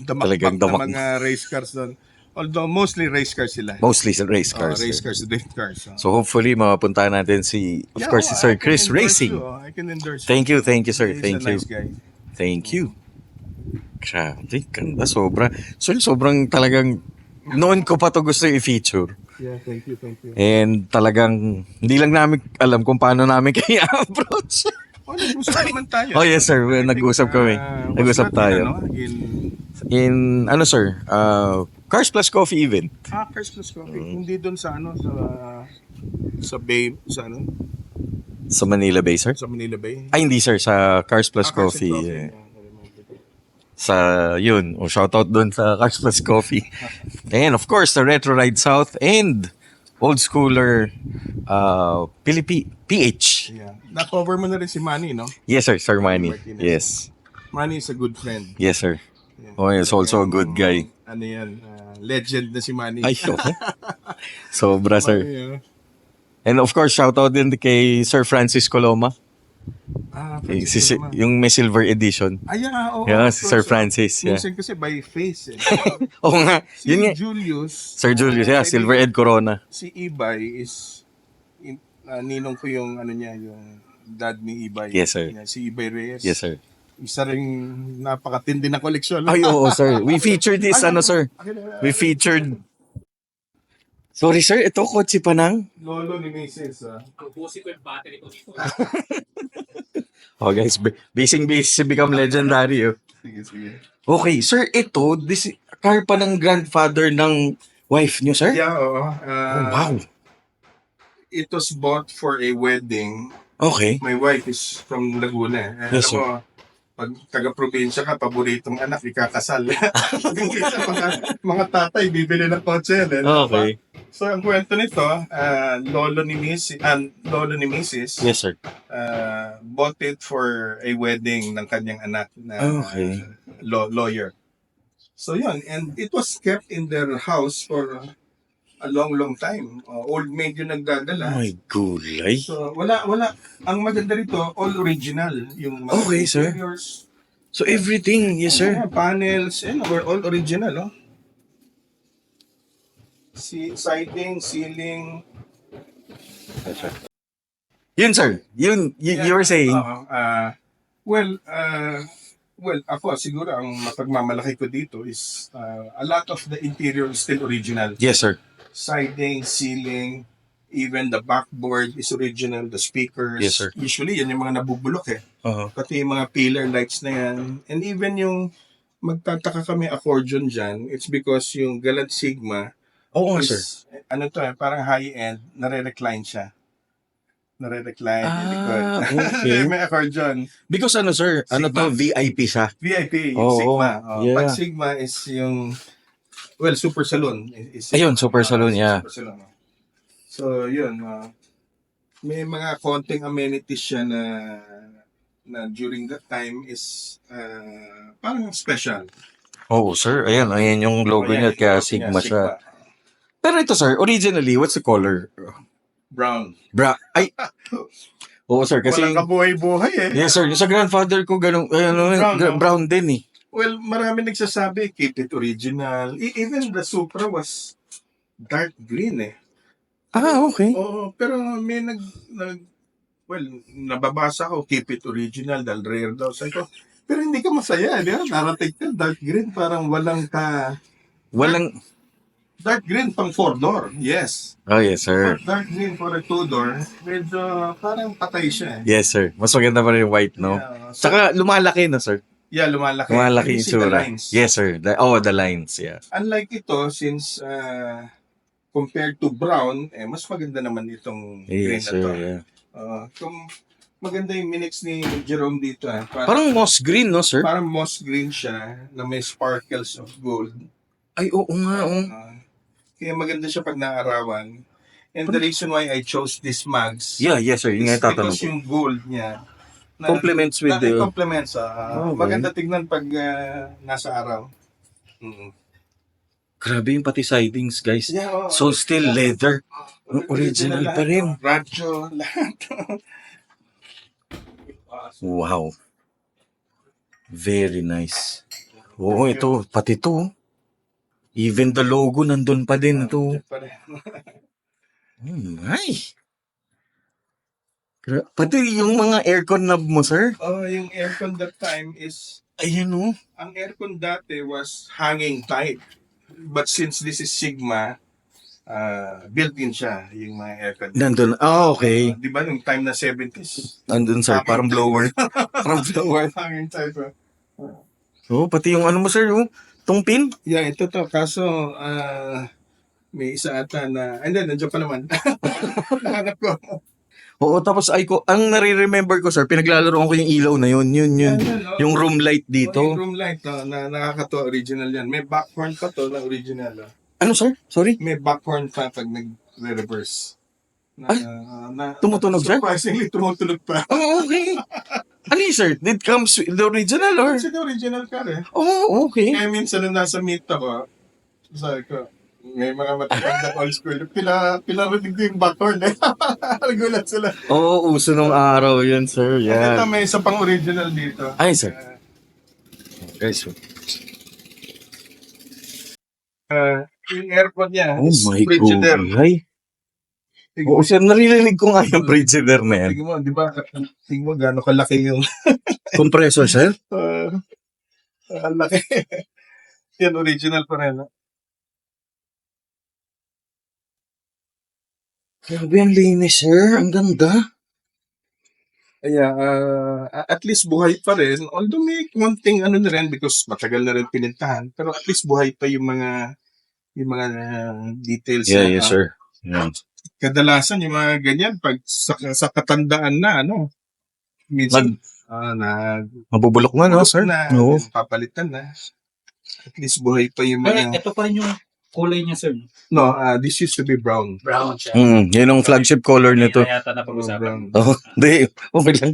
Talagang damakpak damak- na mga race cars doon. Although mostly race cars sila. Mostly sa race cars. Race sir. cars, drift cars. So hopefully mapuntahan natin si, of course, si Sir Chris Racing. I can endorse Thank you, sir. He's Thank a you. nice guy. Thank you. Grabe, ganda, sobra. So, sobrang talagang, noon ko pa to gusto i-feature. Yeah, thank you. And talagang, hindi lang namin alam kung paano namin kaya approach. Nag-usap naman tayo. Oh, yes, sir. Nag-usap kami. Nag-usap tayo. In, sir, Cars Plus Coffee event. Cars Plus Coffee. Hindi doon sa sa Bay, Sa Manila Bay, sir? sa Manila Bay. Ay, hindi, sir. Sa Cars Plus Cars and Coffee. Coffee. Sa, yun. O, shoutout doon sa Cars Plus Coffee. And, of course, the Retro Ride South and Old Schooler PH. Yeah. Na-cover mo na rin si Manny, no? Yes, sir. Sir Manny. Martinez. Yes. Manny is a good friend. Yes, sir. Oh, he's also a good guy. Ano yan? Legend na si Manny. Ay, okay. Sobra, sir. Yeah. And of course, shoutout din kay Sir Francis Coloma. Yung may silver edition. Oo. Yeah, of si course, Sir Francis. Yeah. Minsan kasi by face. Oo nga. Si Yun nga. Julius. Sir Julius, yeah. Silver Ed Corona. Si Ibay is ninong ko yung yung dad ni Ibay. Yes, sir. Yeah, si Ibay Reyes. Yes, sir. Isa ring napakatindi na koleksyon. Ay, oo, sir. We featured this, sir. We featured... Sorry, sir. Ito, kotse pa nang. Lolo ni Mrs. Pupusin ko yung battery ko dito. Oh, guys. Basing become legendary, oh. Sige. Okay, sir. Ito, this car pa ng grandfather ng wife niyo, sir? Yeah, oo. Oh, wow. It was bought for a wedding. Okay. My wife is from Laguna. Yes, sir. Alam mo, pag taga-probinsya ka, paboritong anak, ikakasal. mga tatay, bibili ng kotse. Okay. So, ang kwento nito, lolo ni Mrs. Yes, sir. Bought it for a wedding ng kanyang anak na Okay. lawyer. So, yun. And it was kept in their house for a long time. Old maid yung nagdadala. Ay, gulay. So, wala. Ang maganda rito, all original. Yung mga Okay, sir. interiors, So, everything. Yes, sir. panels, were all original, no? Siding, ceiling. Yun, sir. You were saying. Well, ako siguro ang mapagmamalaki ko dito is a lot of the interior is still original. Yes, sir. Siding, ceiling, even the backboard is original, the speakers. Yes, sir. Usually, yan yung mga nabubulok Uh-huh. Pati yung mga pillar lights na yan. And even yung magtataka kami accordion dyan, it's because yung Galant Sigma Oo, is, sir. parang high-end, nare-recline siya. Nare-recline, okay. May accordion. Because sir, Sigma. VIP siya. VIP, Oo, Sigma. yeah. Pag Sigma is yung, Super Saloon. Ayun, Super Saloon, yeah. Super Saloon. So, yun. May mga konting amenities siya na during that time is parang special. Oo, sir. Ayan yung logo niya, kaya Sigma siya. Pero ito, sir, originally, what's the color? Brown. Ay! Oo, sir, kasi... Walang kabuhay-buhay Yes, sir. Sa grandfather ko, brown din eh. Well, marami nagsasabi, keep it original. Even the Supra was dark green Okay. Oo, pero may nababasa ko, keep it original, dahil rare daw. Sabi ko, pero hindi ka masaya, di ba? Narating ka, dark green, parang dark green pang 4-door, yes. Oh, yes, sir. But dark green for a 2-door, medyo parang patay siya Yes, sir. Mas maganda pa rin yung white, no? Yeah, Saka lumalaki, no, sir? Yeah, lumalaki. Lumalaki You yung see the tsura. lines. Yes, sir. The lines, yeah. Unlike ito, since compared to brown, mas maganda naman itong green Yes, na to. sir, yeah. Kung maganda yung minix ni Jerome dito, Parang moss green, no, sir? parang moss green siya na may sparkles of gold. Ay, oo nga, oo. Kaya maganda siya pag naarawan. And the reason why I chose these mugs Yeah, yes, sir. Yung is nga tatanong because ko. yung gold niya complements with It the... complements. Okay. Maganda tignan pag nasa araw. Grabe yung pati sidings, guys. Yeah, So still leather. Original pa rin. Radyo, lahat. Wow. Very nice. Oo, ito. Pati to. Even the logo nandun pa din ito. Ay. Pati yung mga aircon knob mo, sir. Yung aircon that time is, Ayan o. ang aircon dati was hanging tight. But since this is Sigma, built-in siya, yung mga aircon. Nandun. Okay. Di ba yung time na 70s? Nandun, sir. Parang blower. Parang blower. Hanging tight. Oo, pati yung ano mo, sir. Oh. Tong pin. Yeah, ito to. Kaso, may isa ata na, and then, nandiyan pa naman. Nahanap ko. Oo, tapos ang nare-remember ko, sir, pinaglalaroan ko yung ilaw na yun. Yun. Yung room light dito. Yung room light, na nakakatawa, original yan. May back horn pa to na original. Ano, sir? Sorry? May back horn pa pag nag-reverse. Tumutunog, sir? Surprisingly, tumutunog pa. Oh, okay. Ano yun, sir? It comes with the original or? Kasi the original car eh. Oh, okay. Kaya minsan nung nasa meet ako, sabi ko, may mga matatanda old school, pinarinig ko yung back horn eh. Nagulat sila. Oo, uso nung araw yun, sir. Ito, Yeah. may isa pang original dito. Ay, sir. Guys, Yung aircon niya, oh is my Frigidaire. God. Ay. Oo, sir, naririnig ko nga yung Frigidaire na yan. Tingnan mo, di ba? Tingnan mo, gano'ng kalaki yung Compressor, sir? ang laki. Yan, original pa rin. Grabe ang linis, sir. Ang ganda. Kaya, at least buhay pa rin. Although may konting ano na rin because matagal na rin pinintahan. Pero at least buhay pa yung mga details. Yeah, na, yes, sir. Yeah. Kadalasan yung mga ganyan, pag sa katandaan na, minsan, Mabubulok na, no, sir? na, Oo. papalitan na. At least buhay pa yung Ay, mga... ito pa rin yung kulay niya, sir. No, this used to be brown. Brown siya. Yan ang flagship color nito. Kaya yata na pag-usapan. Oh, hindi. Okay lang.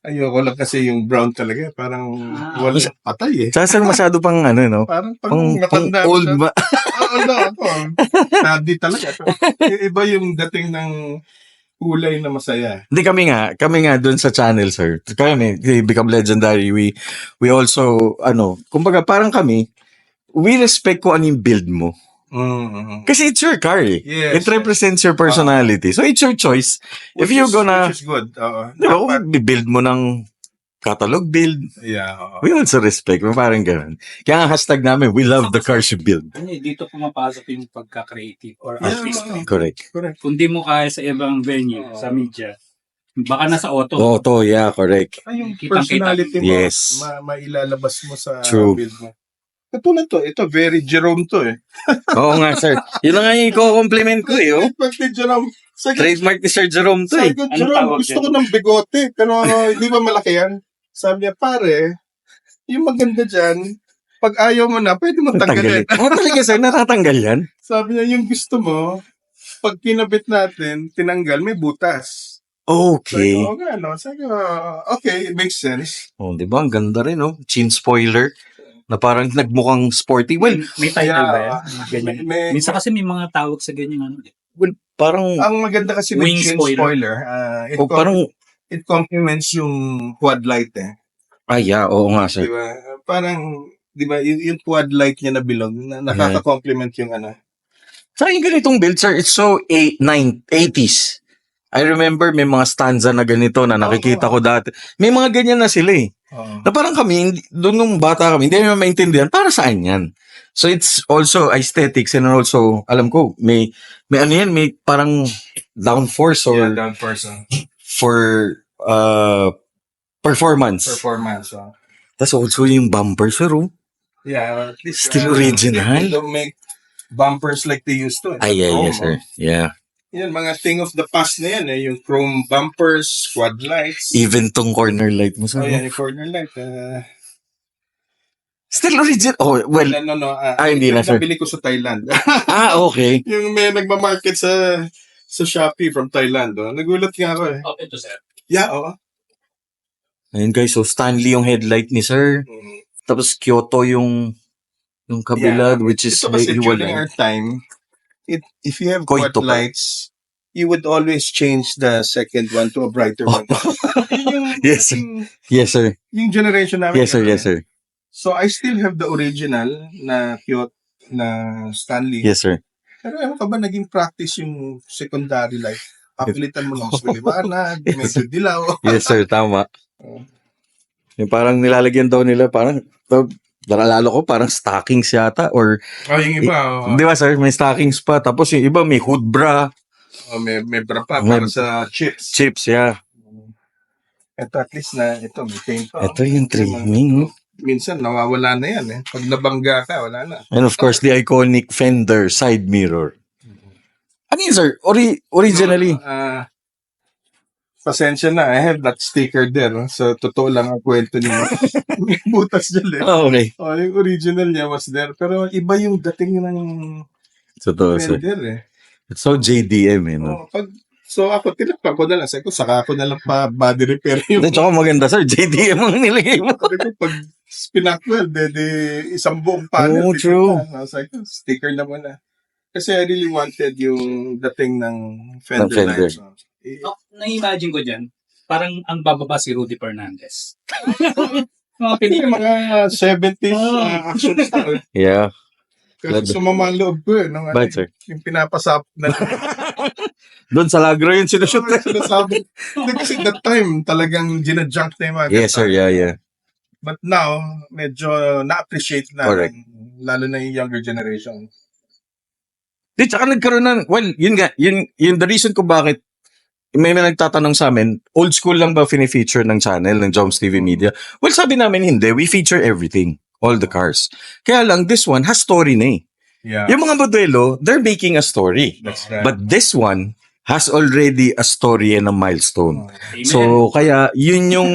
Ayoko lang kasi yung brown talaga. Parang wala patay eh. Tsaka, sir, masyado pang ano, no? Parang pag Pang matanda old na. ba? Old na ako. Sabi talaga. Iba yung dating ng kulay na masaya. Hindi, kami nga doon sa channel, sir. Kami, Become Legendary, we also, kumbaga parang kami, we respect kung ano yung build mo. Mm-hmm. Kasi it's your car eh. Yes. It represents your personality. So it's your choice. If you're gonna, Which is good. di ba, kung build mo ng catalog build, Yeah. we also respect. Parang ganun. Kaya nga hashtag namin, we love the cars you build. Ano, dito pumapasok yung pagka-creative or Yeah, artist. Correct. Correct. Kung di mo kaya sa ibang venue, sa media, baka nasa auto. Auto, yeah, correct. Ay, yung Kitang-kita. personality mo, Yes. mailalabas mo sa True. build mo. Katulad to, ito, very Jerome to eh. Oo nga, sir. Yun na nga yung i-compliment ko eh. Oh. Pag ni Jerome, Trademark ni Sir Jerome to eh. sabi ko, Anong Jerome, tawag gusto dyan? ko ng bigote, pero hindi ba malaki yan? Sabi niya, pare, yung maganda dyan, pag ayaw mo na, pwede mo tanggalin. Oo, talaga sir, natatanggal yan. Sabi niya, yung gusto mo, pag kinabit natin, tinanggal, may butas. Okay. Sabi ko, okay, no? Sabi ko, okay, it makes sense. Oh, di ba? Ang ganda rin, oh. Chin spoiler na parang nagmukhang sporty. Well, May title ba yan? Ganyan. May- Minsan kasi may mga tawag sa ganyan ano. parang, Ang maganda kasi ng Wing chin spoiler. spoiler, oh, parang, it complements yung quad light eh. yeah, oo nga, Di sir. ba? Parang, di ba, yung quad light niya na bilog, na nakaka-complement yung ano. Sa akin ganitong build, sir, it's so 80s. I remember may mga stanza na ganito na nakikita ko dati. May mga ganyan na sila eh. Na parang kami, doon nung bata kami, hindi naman maintindihan para saan yan. So it's also aesthetics and also, alam ko, may ano yan, may parang downforce or down person. for performance. Performance. Tapos also yung bumper, sir, oh. Yeah, at least. Still original. They don't make bumpers like they used to. Ay, yeah, yes, sir. Yeah. Yan, mga thing of the past na yan eh. Yung chrome bumpers, quad lights. Even tong corner light mo, sir. Oh, yan, yung corner light. Still original. Oh, well, No. hindi na, sir. Nabili ko sa Thailand. Okay. Yung may nagmamarket sa Shopee from Thailand. Oh. Nagulat nga ako eh. Oh, ito sir. Yeah, oo. Ayun guys, so Stanley yung headlight ni sir. Tapos Kyoto yung kabila, which is Ito kasi during hiwalay. our time, if you have Koito quad pa. lights, you would always change the second one to a brighter one. Yung, Yes, sir. yung, Yes, sir. yung generation namin. Yes, sir. ganun Yes, eh. sir. So I still have the original na Kyoto na Stanley. Yes, sir. Pero ewan ka ba naging practice yung secondary light? Papilitan mo ng mas maliwanag, medyo dilaw. Yes, sir. Tama. Oh. Yung parang nilalagyan daw nila, parang, naalala ko, parang stockings yata. Or, Yung iba, di ba, sir? May stockings pa. Tapos yung iba, may hood bra. may bra pa May- para sa chips. Chips, yeah. Ito at least na, ito, may paint pa. Ito yung trimming. Minsan, nawawala na yan eh. Pag nabangga ka, wala na. And of course, the iconic Fender side mirror. Ano yun, sir? Originally. Pasensya na, I have that sticker there. No? So, totoo lang ang kwento niya. May butas dyan eh. Oh, okay. Yung original niya was there. Pero iba yung dating ng Totoo, sir. Fender eh. It's so JDM, eh, no? So ako, tinakpan ko na lang. Sabi ko, saka ako na lang pa body repair yung... At saka maganda, sir. JDM ang nilagay mo. Sabi ko, pag spinakwel, de isang buong panel. Oh, true. Sabi ko, sticker na muna. Kasi I really wanted yung dating ng Fender. Ng Fender. lights. Oh, na-imagine ko dyan, parang ang bababa si Rudy Fernandez. Mga Yung pelikula. mga 70s action star. Yeah. Kasi sumama ang loob ko eh. Nung, Bakit, sir? yung pinapasap na Doon sa Lagro yun sinushoot. sinasabi. Hindi, kasi that time, talagang ginajunk na yung mga Yes, sir. guitar. Yeah. But now, medyo na-appreciate na. Correct. Lalo na yung younger generation. Di, tsaka nagkaroon ng, well, yun nga, yun the reason ko bakit may nagtatanong sa amin, old school lang ba fini-feature ng channel, ng Joms TV Media? Well, sabi namin hindi. We feature everything. All the cars. Kaya lang, this one has story na eh. Yeah. Yung mga modelo, they're making a story. That's right. But this one has already a story and a milestone. Amen. So, kaya, yun yung,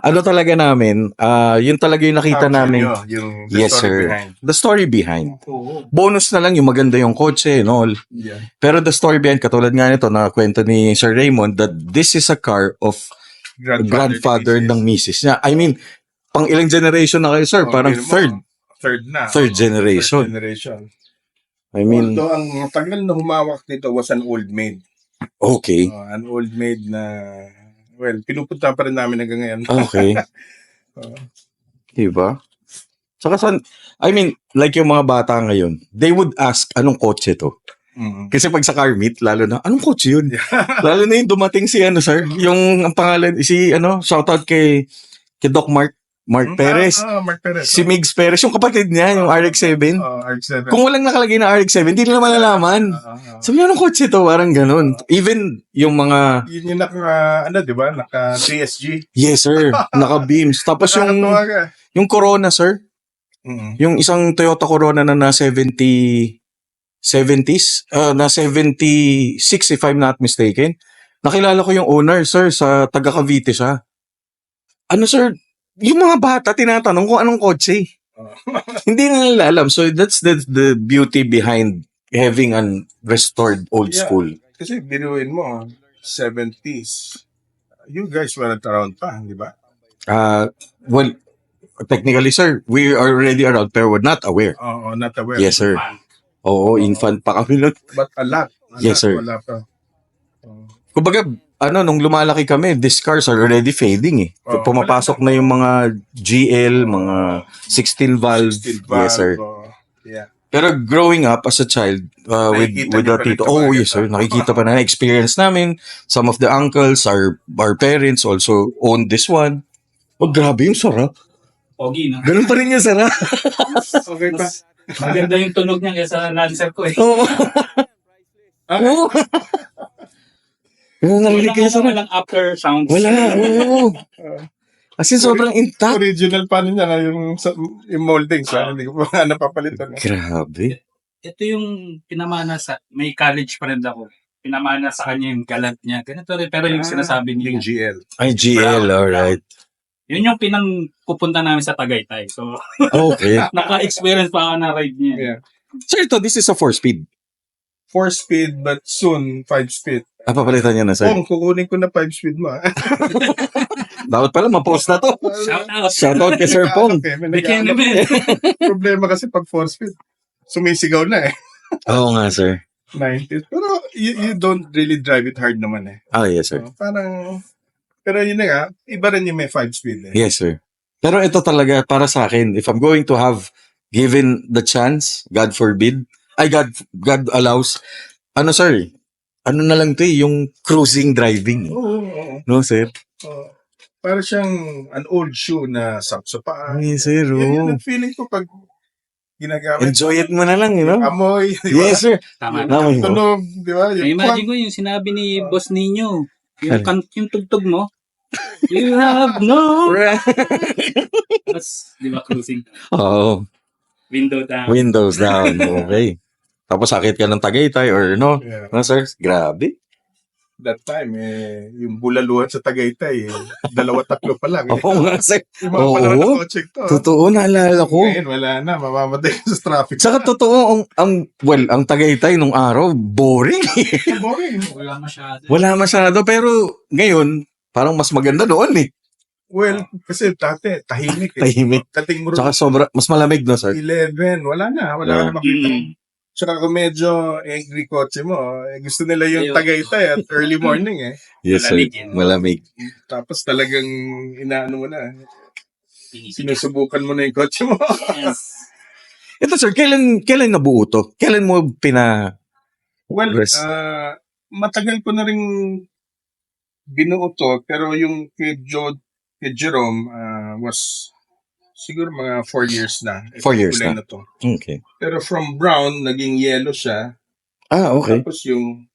ano talaga namin, yun talaga yung nakita Capture namin. nyo yung the Yes, story sir. behind. The story behind. Oo. Bonus na lang yung maganda yung kotse and all. Yeah. Pero the story behind, katulad nga nito, na kwento ni Sir Raymond, that this is a car of grandfather ng misis niya. I mean, pang ilang generation na kayo, sir? Parang third generation. Third generation. I mean, Although ang tagal na humawak nito was an old maid. okay. An old maid na, well, pinupunta pa rin namin hanggang ngayon. Okay. Diba? Saka I mean, like yung mga bata ngayon, they would ask, anong kotse to? Mhm. Kasi pag sa car meet, lalo na, anong kotse yun? Lalo na yung dumating si, sir, yung ang pangalan, shoutout kay Doc Mark Perez. Mark Perez. Si Migs Perez, yung kapatid niya, yung RX-7. RX-7. Kung walang nakalagay na RX-7, hindi nila malalaman. Sabi niya, anong kotse to? Parang ganun. Even yung mga, Yun yung di ba? Naka TSG. yes sir, naka-beams. Tapos Nakakatawa ka. yung Corona, sir, Mhm. yung isang Toyota Corona na 70s, na 76 if I'm not mistaken. Nakilala ko yung owner, sir, sa taga Cavite siya. Ano, sir, yung mga bata tinatanong kung anong kotse. Hindi na nila alam. So that's the beauty behind having an restored old Yeah. school. Kasi binuin mo, 70s. You guys weren't around pa, di ba? Well, technically, sir, we are already around pero we're not aware. Oo, not aware. Yes, sir. Oo, infant pa kami nun. But a lot. Yes, sir. Wala pa. Kumbaga, nung lumalaki kami, these cars are already fading eh. Oh, Pumapasok na yung mga GL, mga 16 valve. 16 valve, Yes, sir. Yeah. Pero growing up as a child, with Nakikita the niyo pa rin tito, ito, oh mga yes sir, ganito. nakikita pa na experience namin. Some of the uncles, our parents also own this one. Oh, grabe yung sarap. Pogi, no? Ganun pa rin yung sarap. Okay pa. Maganda yung tunog niya kaysa Lancer ko eh. Oo. Oo. Yung narinig kayo sarap. Walang after sounds. Wala, oo. As in, sobrang intact. Original pa rin niya yung molding. So, hindi ko pa napapalitan. Grabe. Ito yung pinamana may college friend ako. Pinamana sa kanya yung galant niya. Ganito rin, pero yung sinasabi niya. Yung GL. Ay, GL, alright. Yun yung pupunta namin sa Tagaytay. So, Okay. naka-experience pa ako na ride niya. Yeah. Sir, ito, this is a 4-speed. 4-speed, but soon 5-speed. Papalitan niya na, sir. Kukunin ko na 5-speed mo. Dapat pala ma-post na to. Shout out. Shoutout kay Sir Pong. Okay, may Bigyan nag-ano. naman. Problema kasi pag force feed, sumisigaw na eh. Oo nga, sir. 90s. Pero you don't really drive it hard naman eh. Ah, yes, sir. So, parang, pero yun na nga, iba rin yung may 5 speed eh. Yes, sir. Pero ito talaga, para sa akin, if I'm going to have given the chance, God forbid, God allows, ano, sir, ano na lang to yung cruising driving. Oo. No, sir? Para siyang an old shoe na sapsapa. Yes, sir. Yun ang feeling ko pag ginagamit. Enjoy it mo na lang, you know? Amoy, di ba? Yes, sir. Tama. Namoy mo. Tunog, di ba? Imagine ko yung sinabi ni Boss Nino, yung tugtog mo, you have no... Tapos, di ba, cruising? Oo. Window down. Windows down. Okay. Tapos sakit ka ng Tagaytay or no? Yeah. No, sir? Grabe. That time, yung bulaluhan sa Tagaytay, 2-3 pa lang. Oo nga, sir. Yung mga panahon Oo. na kotse to. Totoo, naalala ko. Ngayon, wala na. Mamamatay ka sa traffic. Saka totoo, ang Tagaytay nung araw, boring. Boring. Wala masyado. Wala masyado, pero ngayon, parang mas maganda doon eh. Well, kasi dati, tahimik eh. Tahimik. Dating mo rin, Saka mas malamig no, sir? 11, wala na. Wala Yeah. na makita. Tsaka kung medyo angry kotse mo, gusto nila yung Ayun. Tagaytay at early morning eh. Yes, sir. Malamig yan. Malamig. Tapos talagang inaano mo na. Sinusubukan mo na yung kotse mo. Yes. Ito, sir, kailan nabuo to? Kailan mo Well, Yes. matagal ko na rin binuo to, pero yung kay Jerome was siguro mga 4 years na. 4 years Kulay na. to. Okay. Pero from brown, naging yellow siya. Ah, okay. Tapos yung,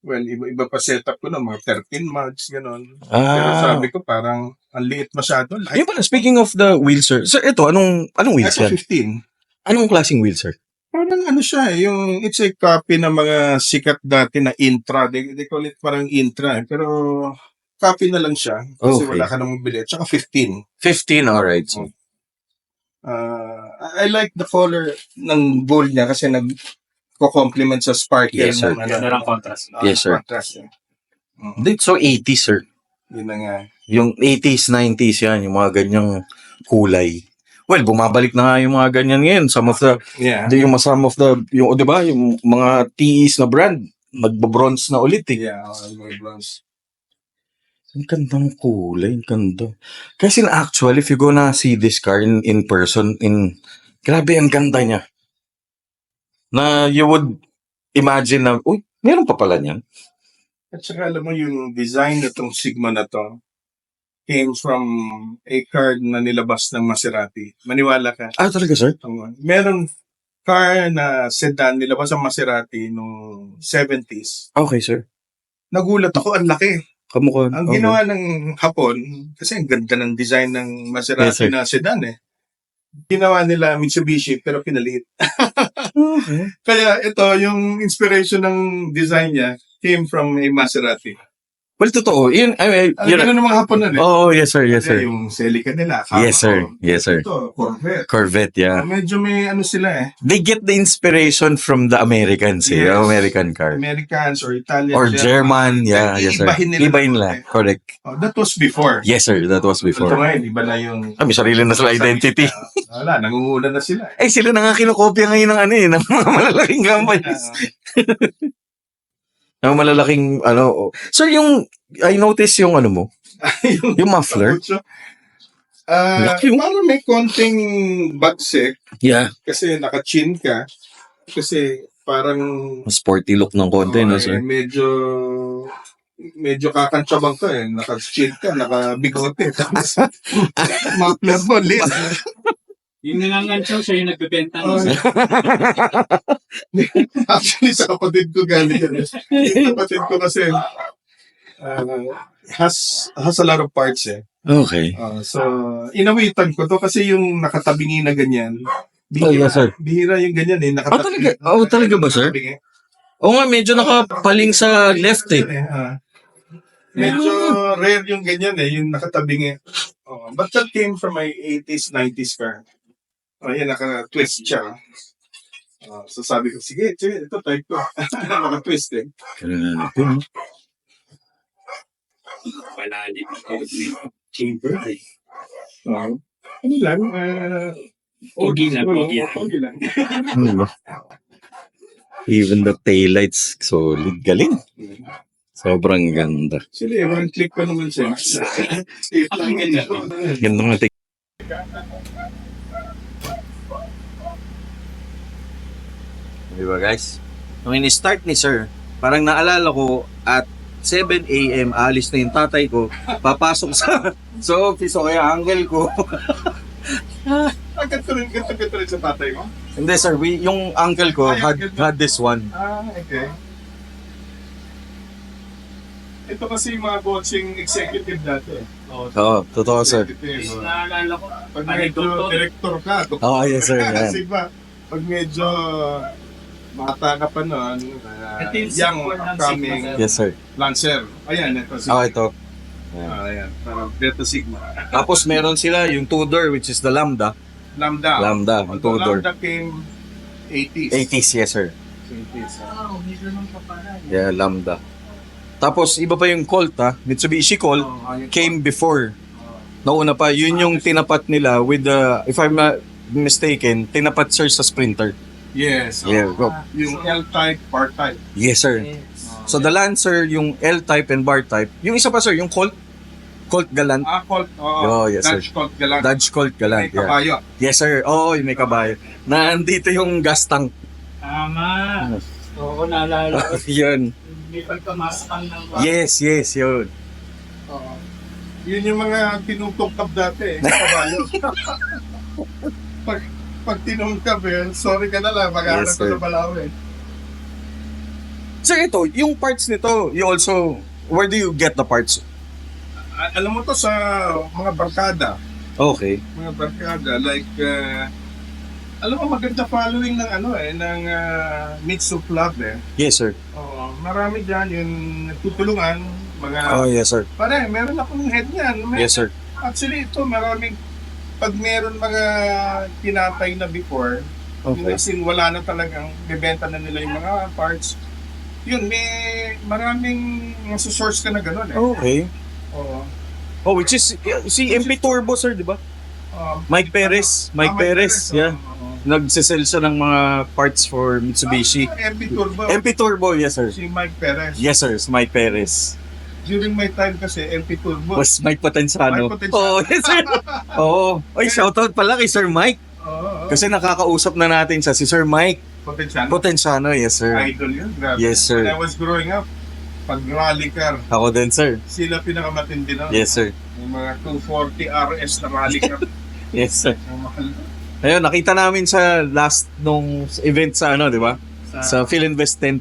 well, iba pa setup ko na, mga 13 mugs, gano'n. Pero Ah. sabi ko parang, ang liit masyado. Ayun pala, speaking of the wheels, sir. Sir, ito, anong wheels Ito, yan? 15. Anong klaseng wheels, sir? Parang ano siya, yung it's a copy ng mga sikat dati na Intra. They call it parang Intra. Pero copy na lang siya. Kasi Okay. wala ka nang mabili. Tsaka 15. 15, alright. So, I like the color ng gold niya kasi nag-complement sa sparkle. Yes, sir. ng Ganda ng contrast. Yes, sir. Contrast niya. so 80s, sir. Yun na nga. Yung 80s, 90s yan, yung mga ganyang kulay. Well, bumabalik na nga yung mga ganyan ngayon. Some of the, Yeah. yung di ba, yung mga TEs na brand, nagbo-bronze na ulit eh. Yeah, mga bronze. Ang gandang kulay, ang ganda. Kasi actually, if you gonna see this car in person, grabe ang ganda niya. Na you would imagine na, uy, meron pa pala niyan. At saka alam mo yung design na tong Sigma na to came from a car na nilabas ng Maserati. Maniwala ka. Ah, talaga, sir? Meron car na sedan nilabas ng Maserati noong 70s. Okay, sir. Nagulat ako, ang laki. Kamukha. Ang okay. ginawa ng Hapon, kasi ang ganda ng design ng Yes, Maserati sir. na sedan eh. Ginawa nila Mitsubishi pero pinaliit. Okay. Kaya ito, yung inspiration ng design niya came from a Maserati. Well, totoo. Yun, Yun ng mga Hapon nun eh. oh, yes, sir. Yes, Kaya sir. yung Celica nila. Yes, sir. Yes, sir. Ito, Corvette. Corvette, yeah. Medyo may ano sila eh. They get the inspiration from the Americans, eh. Yes. American car. Americans or Italians. Or German, yeah, yes, sir. Iibahin nila. Ibahin nila, correct. Oh, that was before. Yes, sir. That was Ito before. ngayon, iba na yung... May sarili na sila identity. Wala, nangunguna na sila. Eh, sila na nga kinokopya ngayon ng ng mga malalaking companies. Ng malalaking, Sir, I noticed yung mo, yung muffler. Laki yung- Parang may konting bagsik Yeah. kasi naka-chin ka. Kasi parang... Sporty look ng konti, no, sir? Medyo kakantsabang ka eh. Naka-chin ka, naka-bigote. Tapos, muffler mo, lit. Yung nangangansyaw siya yung nagbebenta. Oh, Actually, sa kapatid ko galing yan. Yung kapatid ko kasi has a lot of parts eh. Okay. So, inawitan ko to kasi yung nakatabingi na ganyan. Yes, sir. Bihira yung ganyan eh. Talaga? Oh, talaga ba, sir? Oo nga, medyo nakapaling sa left eh. Medyo rare yung ganyan eh, yung nakatabingi. But that came from my 80s, 90s car. Yan, naka-twist siya. So sabi ko, sige, ito type ko. Naka-twist eh. Malalim. Chamber. Ano lang, Pogi lang, school, pogi lang. pogi lang. Even the taillights, solid. Galing. Sobrang ganda. Actually, one click pa naman siya. Ang ganda. Ganda nga. Diba guys? Nung ini-start ni sir, parang naalala ko at 7 a.m. alis na yung tatay ko, papasok sa office o kaya uncle ko. Ganito rin sa tatay mo? Hindi sir, yung uncle ko had this one. Okay. Ito kasi yung mga coaching executive dati. Oo, totoo sir. Executive. Naalala ko. Pag medyo director ka, Oo, yes sir. Yan. kasi ba, pag medyo bata ka pa noon, Ito yung young sequel ng upcoming Sigma, Yes sir. Lancer. Ayan, ito. Ito. Ayan, parang Beta Sigma. Tapos meron sila yung Tudor which is the Lambda. Lambda. Lambda, Although Tudor. Lambda came 80s. 80s, yes sir. 80s. Wow, may ganun pa pala. Yeah, Lambda. Tapos iba pa yung Colt Mitsubishi Colt came before. Nauna pa, yun yung tinapat nila with the, if I'm not mistaken, tinapat sir sa Sprinter. Yes. Yeah, go. Yung L-type, R-type. Yes sir. So the Lancer, yung L-type and bar-type. Yung isa pa sir, yung Colt Galant. Colt. Oh, yes, sir. Dodge Colt Galant. Dodge Colt Galant. May Yeah. kabayo. Yes sir. Oo, yung may kabayo. Nandito yung gas tank. Tama. Oo, naalala ko. Yun. May pagkamasang ng Yes, yun. Yun yung mga tinutungkap dati. Kabayo. pag tinungkap sorry ka na lang, maghanap Yes, ka sir. sa Balawe. Sir, ito, yung parts nito, you also, where do you get the parts? Alam mo to sa mga barkada. Okay. Mga barkada, like, alam mo maganda following ng ng Mitsu Club Yes, sir. Marami dyan yung nagtutulungan, mga, Oh, yes, sir. pare, meron akong head niyan. Yes, sir. Actually, ito, maraming, pag meron mga tinatay na before, yung Okay. as in, wala na talagang, bebenta na nila yung mga parts. Yun, may maraming source ka na gano'n Okay. Oo. Oh, which is, si MP Turbo, sir, di ba? Mike Perez. Mike Perez, yeah. Nagsisell siya ng mga parts for Mitsubishi. MP Turbo. MP Turbo, yes, sir. Si Mike Perez. Yes, sir. Si Mike Perez. During my time kasi, MP Turbo. Was Mike Potenciano. Mike Potenciano. Oh, yes, sir. Oo. Oy, shoutout pala kay Sir Mike. Oo. Kasi nakakausap na natin siya, si Sir Mike Potenciano. Potenciano, yes, sir. Idol yun. Grabe. Yes, sir. When I was growing up, pag rally car, Ako din, sir. sila pinakamatindi na. Yes, sir. Yung mga 240 RS na rally car. Yes, sir. Ang mahal. Ayun, nakita namin sa last nung event sa di ba? Sa Philinvest tent.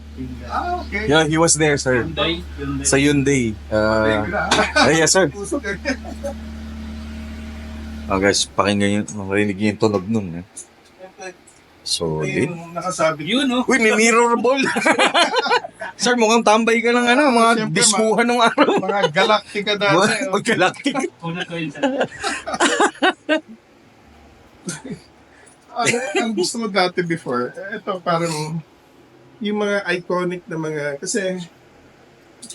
Okay. Yeah, he was there, sir. Hyundai. Sa Hyundai. Tegra. Yes, sir. Usok eh. Guys, pakinggan yun. Marinig yung tunog nun. So, Ito yung nakasabit. Yun, no? Uy, may mirror ball. Sir, mukhang tambay ka ng mga Siyempre, diskuhan ng araw. Mga Galactica dati. Mga galactic. Una ko yun sa... Ang gusto ko dati before, ito parang yung mga iconic na mga, kasi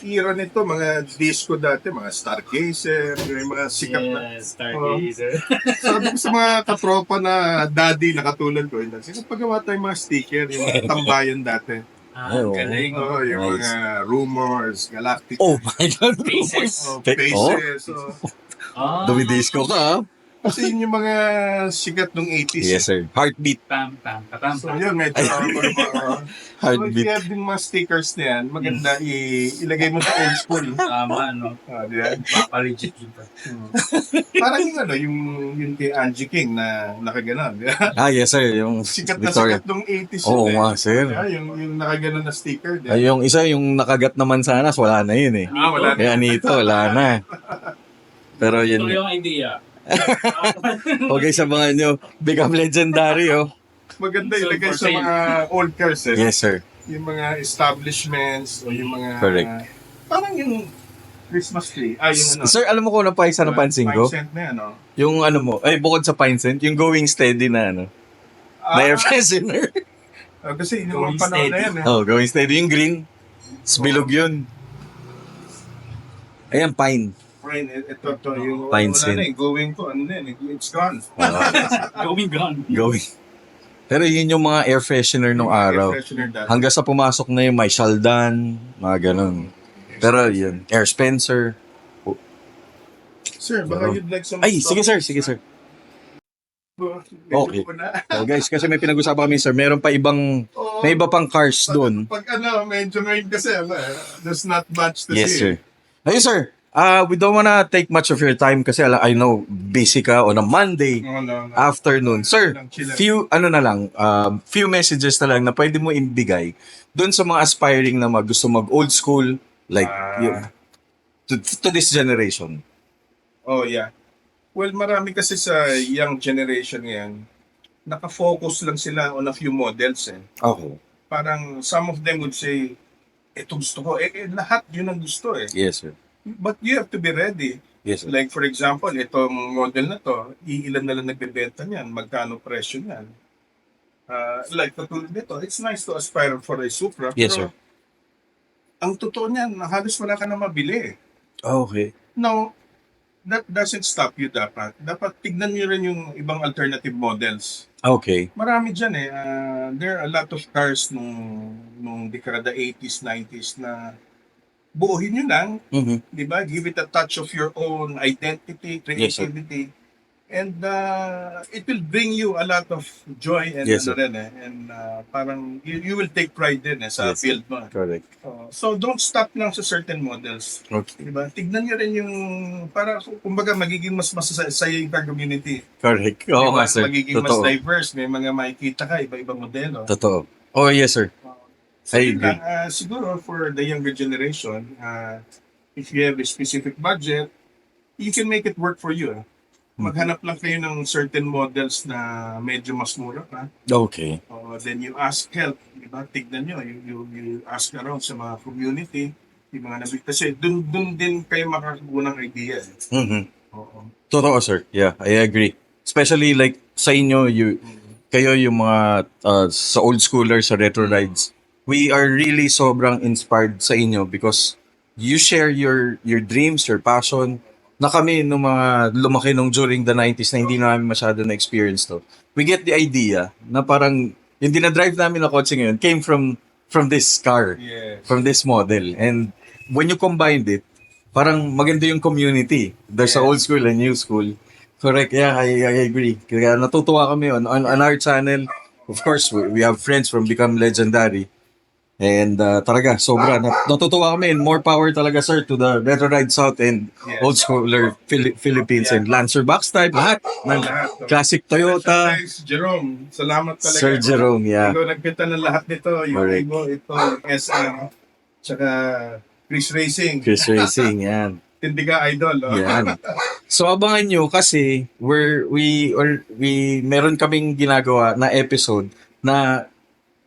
era nito, mga disco dati, mga Stargazer, yung mga sikat na. Stargazer. Sabi ko sa mga katropa na daddy na katulad ko, sige paggawa tayong mga sticker, yung mga tambayan dati. Ay, Galing. Oo, yung Nice. mga rumors, Galactic. Oh my God. Faces. Faces. Dumidisco ka, ha? Kasi yun yung mga sikat nung 80s. Yes, sir. Heartbeat. Pam, pam, pam, So pam. yun, medyo So, if Heartbeat. you have yung mga stickers na yan, maganda ilagay mo sa old school. Tama, no? Di ba? Papaligit yun pa. Parang yung kay Angie King na nakaganon. Di ba? Yes, sir. Yung Sikat na Victoria. sikat nung 80s Oo yun. nga, sir. Di ba? Yung nakaganon na sticker. Di ba? Ay, yung isa, yung nakagat naman sa anas, wala na yun eh. Wala na. Kaya nito, wala na. Pero Ito yun, yung idea. okay sa mga nyo, become legendary, oh. Maganda So, ilagay for sa sale. mga old cars eh. Yes, sir. Yung mga establishments o yung mga... Correct. Parang yung Christmas tree. Yung Sir, alam mo kung ano pa isa napansin ko? Pine scent na yan, no? Yung mo, bukod sa pine scent, yung going steady na na air freshener. Kasi yung Going mga panahon na steady. yan eh. Oh, going steady. Yung green, bilog yun. Ayan, pine. Rain, ito, yung Pines wala in. na eh, going ko, ano na eh, it's gone. Going gone. Going. Pero yun yung mga air freshener nung araw. Air freshener dati. Hanggang sa pumasok na yung may Shaldan, mga ganun. Pero yun, Air Spencer. Sir, baka you'd like some Ay, sige sir, sige sir. Okay. So guys, kasi may pinag-usapan kami sir, meron pa ibang, may iba pang cars doon. Pag medyo ngayon kasi, there's not much to Yes see. sir. Ayun sir, we don't wanna take much of your time kasi I know busy ka on a Monday No. afternoon. Sir, Chill lang. few messages na lang na pwede mo ibigay doon sa mga aspiring na gusto mag old school, like yung, to this generation. Oh, yeah. Well, marami kasi sa young generation ngayon, naka-focus lang sila on a few models eh. Okay. Parang some of them would say, ito gusto ko. Lahat yun ang gusto eh. Yes sir. But you have to be ready. Yes sir. Like for example, itong model na to, iilan na lang nagbebenta niyan, magkano presyo niyan. Like katulad nito, it's nice to aspire for a Supra. Yes, pero sir. ang totoo niyan, halos wala ka na mabili. Okay. Now, that doesn't stop you dapat. Dapat tignan niyo rin yung ibang alternative models. Okay. Marami dyan eh. There are a lot of cars nung dekada 80s, 90s na buuhin nyo lang, Mhm. di ba? Give it a touch of your own identity, Yes, sir. creativity. And it will bring you a lot of joy and Yes, sir. and parang you will take pride din sa Yes, sir. field mo. Correct. So don't stop lang sa certain models. Okay. Diba? Tignan nyo rin yung, para kumbaga magiging mas masasaya yung community. Correct. Oo Diba? nga sir. Magiging mas Totoo. diverse. May mga makikita ka, iba-ibang modelo. Totoo. Oh yes sir. So, I yun agree. lang, siguro for the younger generation, if you have a specific budget, you can make it work for you. Maghanap lang kayo ng certain models na medyo mas mura pa. Okay. Then you ask help, di ba? Tignan nyo, you ask around sa mga community, yung mga nabig. Kasi dun din kayo makakuha ng idea. Mhm. Oo. Totoo sir. Yeah, I agree. Especially like sa inyo, kayo yung mga sa old schoolers, sa retro rides, we are really sobrang inspired sa inyo because you share your dreams, your passion, na kami nung mga lumaki nung during the 90s na hindi namin masyado na-experience to. We get the idea na parang yung dinadrive namin na kotse ngayon came from this car, Yes. from this model. And when you combined it, parang maganda yung community. There's a old school and new school. Correct, yeah, I agree. Kaya natutuwa kami on our channel. Of course, we have friends from Become Legendary. And talaga, sobra. Natutuwa kami and more power talaga, sir, to the Retro Ride South and Yes. Old Schooler Philippines and Lancer Box type, lahat. Ng classic Toyota. Thanks, Jerome. Salamat talaga. Sir Jerome, yeah. Ikaw nagpita ng lahat nito. Yung Correct. Evo, ito, yung SR, tsaka Chris Racing. Chris Racing, yan. Hindi ka idol. Oh. Yan. So abangan nyo kasi we meron kaming ginagawa na episode na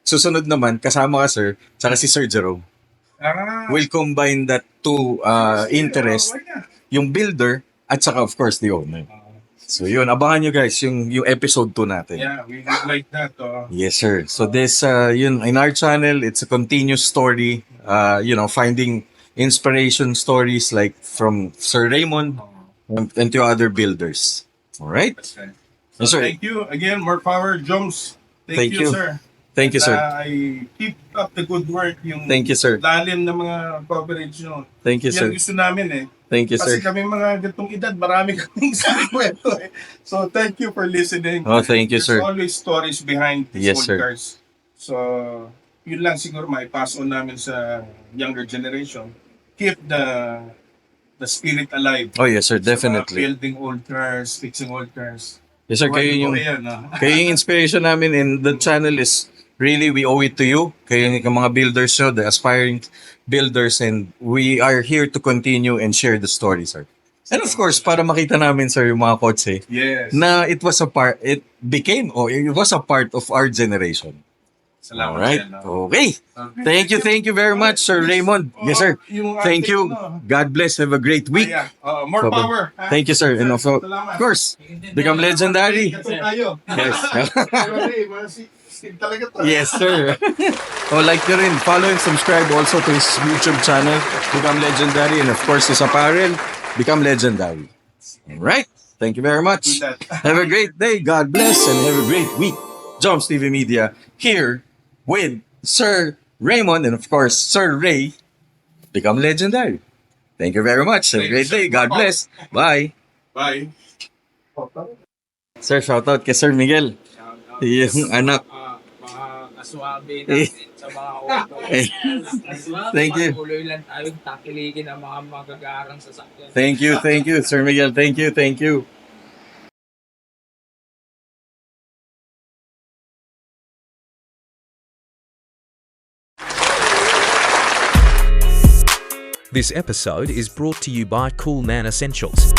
susunod naman kasama ka sir, tsaka si Sir Jerome. We'll combine that two interest, yung builder at saka of course the owner. So yun, abangan nyo guys yung episode 2 natin. Yeah, we would like that. Yes sir. So this yun in our channel, it's a continuous story, finding inspiration stories like from Sir Raymond and to other builders. All right? So, Yes, sir. thank you again. More power, Jones. Thank Thank you, you. sir. Thank you, sir. I keep up the good work. Yung Thank you, sir. lalim ng mga coverage nyo. Thank you, Yan sir. gusto namin eh. Thank you, Kasi sir. kami mga gatong edad, marami kaming sa kwento eh. So thank you for listening. Oh, thank you, There's sir. always stories behind these Yes, old sir. cars. So yun lang siguro mai-pass on namin sa younger generation. Keep the spirit alive. Oh, yes, sir. Sa mga Definitely. building old cars, fixing old cars. Yes, sir. Kayo yung inspiration namin in the channel is really we owe it to you. Kayo yung mga builders nyo, the aspiring builders, and we are here to continue and share the story, sir. And of course, para makita namin, sir, yung mga kotse, Yes. na it was a part of our generation. Salamat. Alright? yan, Okay. Thank you very much, Sir Raymond. Yes, sir. Thank you. God bless. Have a great week. More Bye-bye. power. Thank you, sir. And of Salamat. course, Become Legendary. Ito tayo. Yes. Sorry, masig talaga to. Yes, sir. Like nyo rin, follow and subscribe also to his YouTube channel, Become Legendary, and of course his apparel, become legendary. Alright? Thank you very much. Have a great day. God bless and have a great week. Joms TV Media here with Sir Raymond and of course Sir Ray. Become legendary. Thank you very much. Have a great day. God bless. Bye. Bye. Sir, shoutout kay Sir Miguel. Yung anak. Mga kaswabe natin sa mga auto. Thank you. Tuloy lang tayong takiligin ang mga magagarang sasakyan. Thank you, Sir Miguel. Thank you. This episode is brought to you by Cool Man Essentials.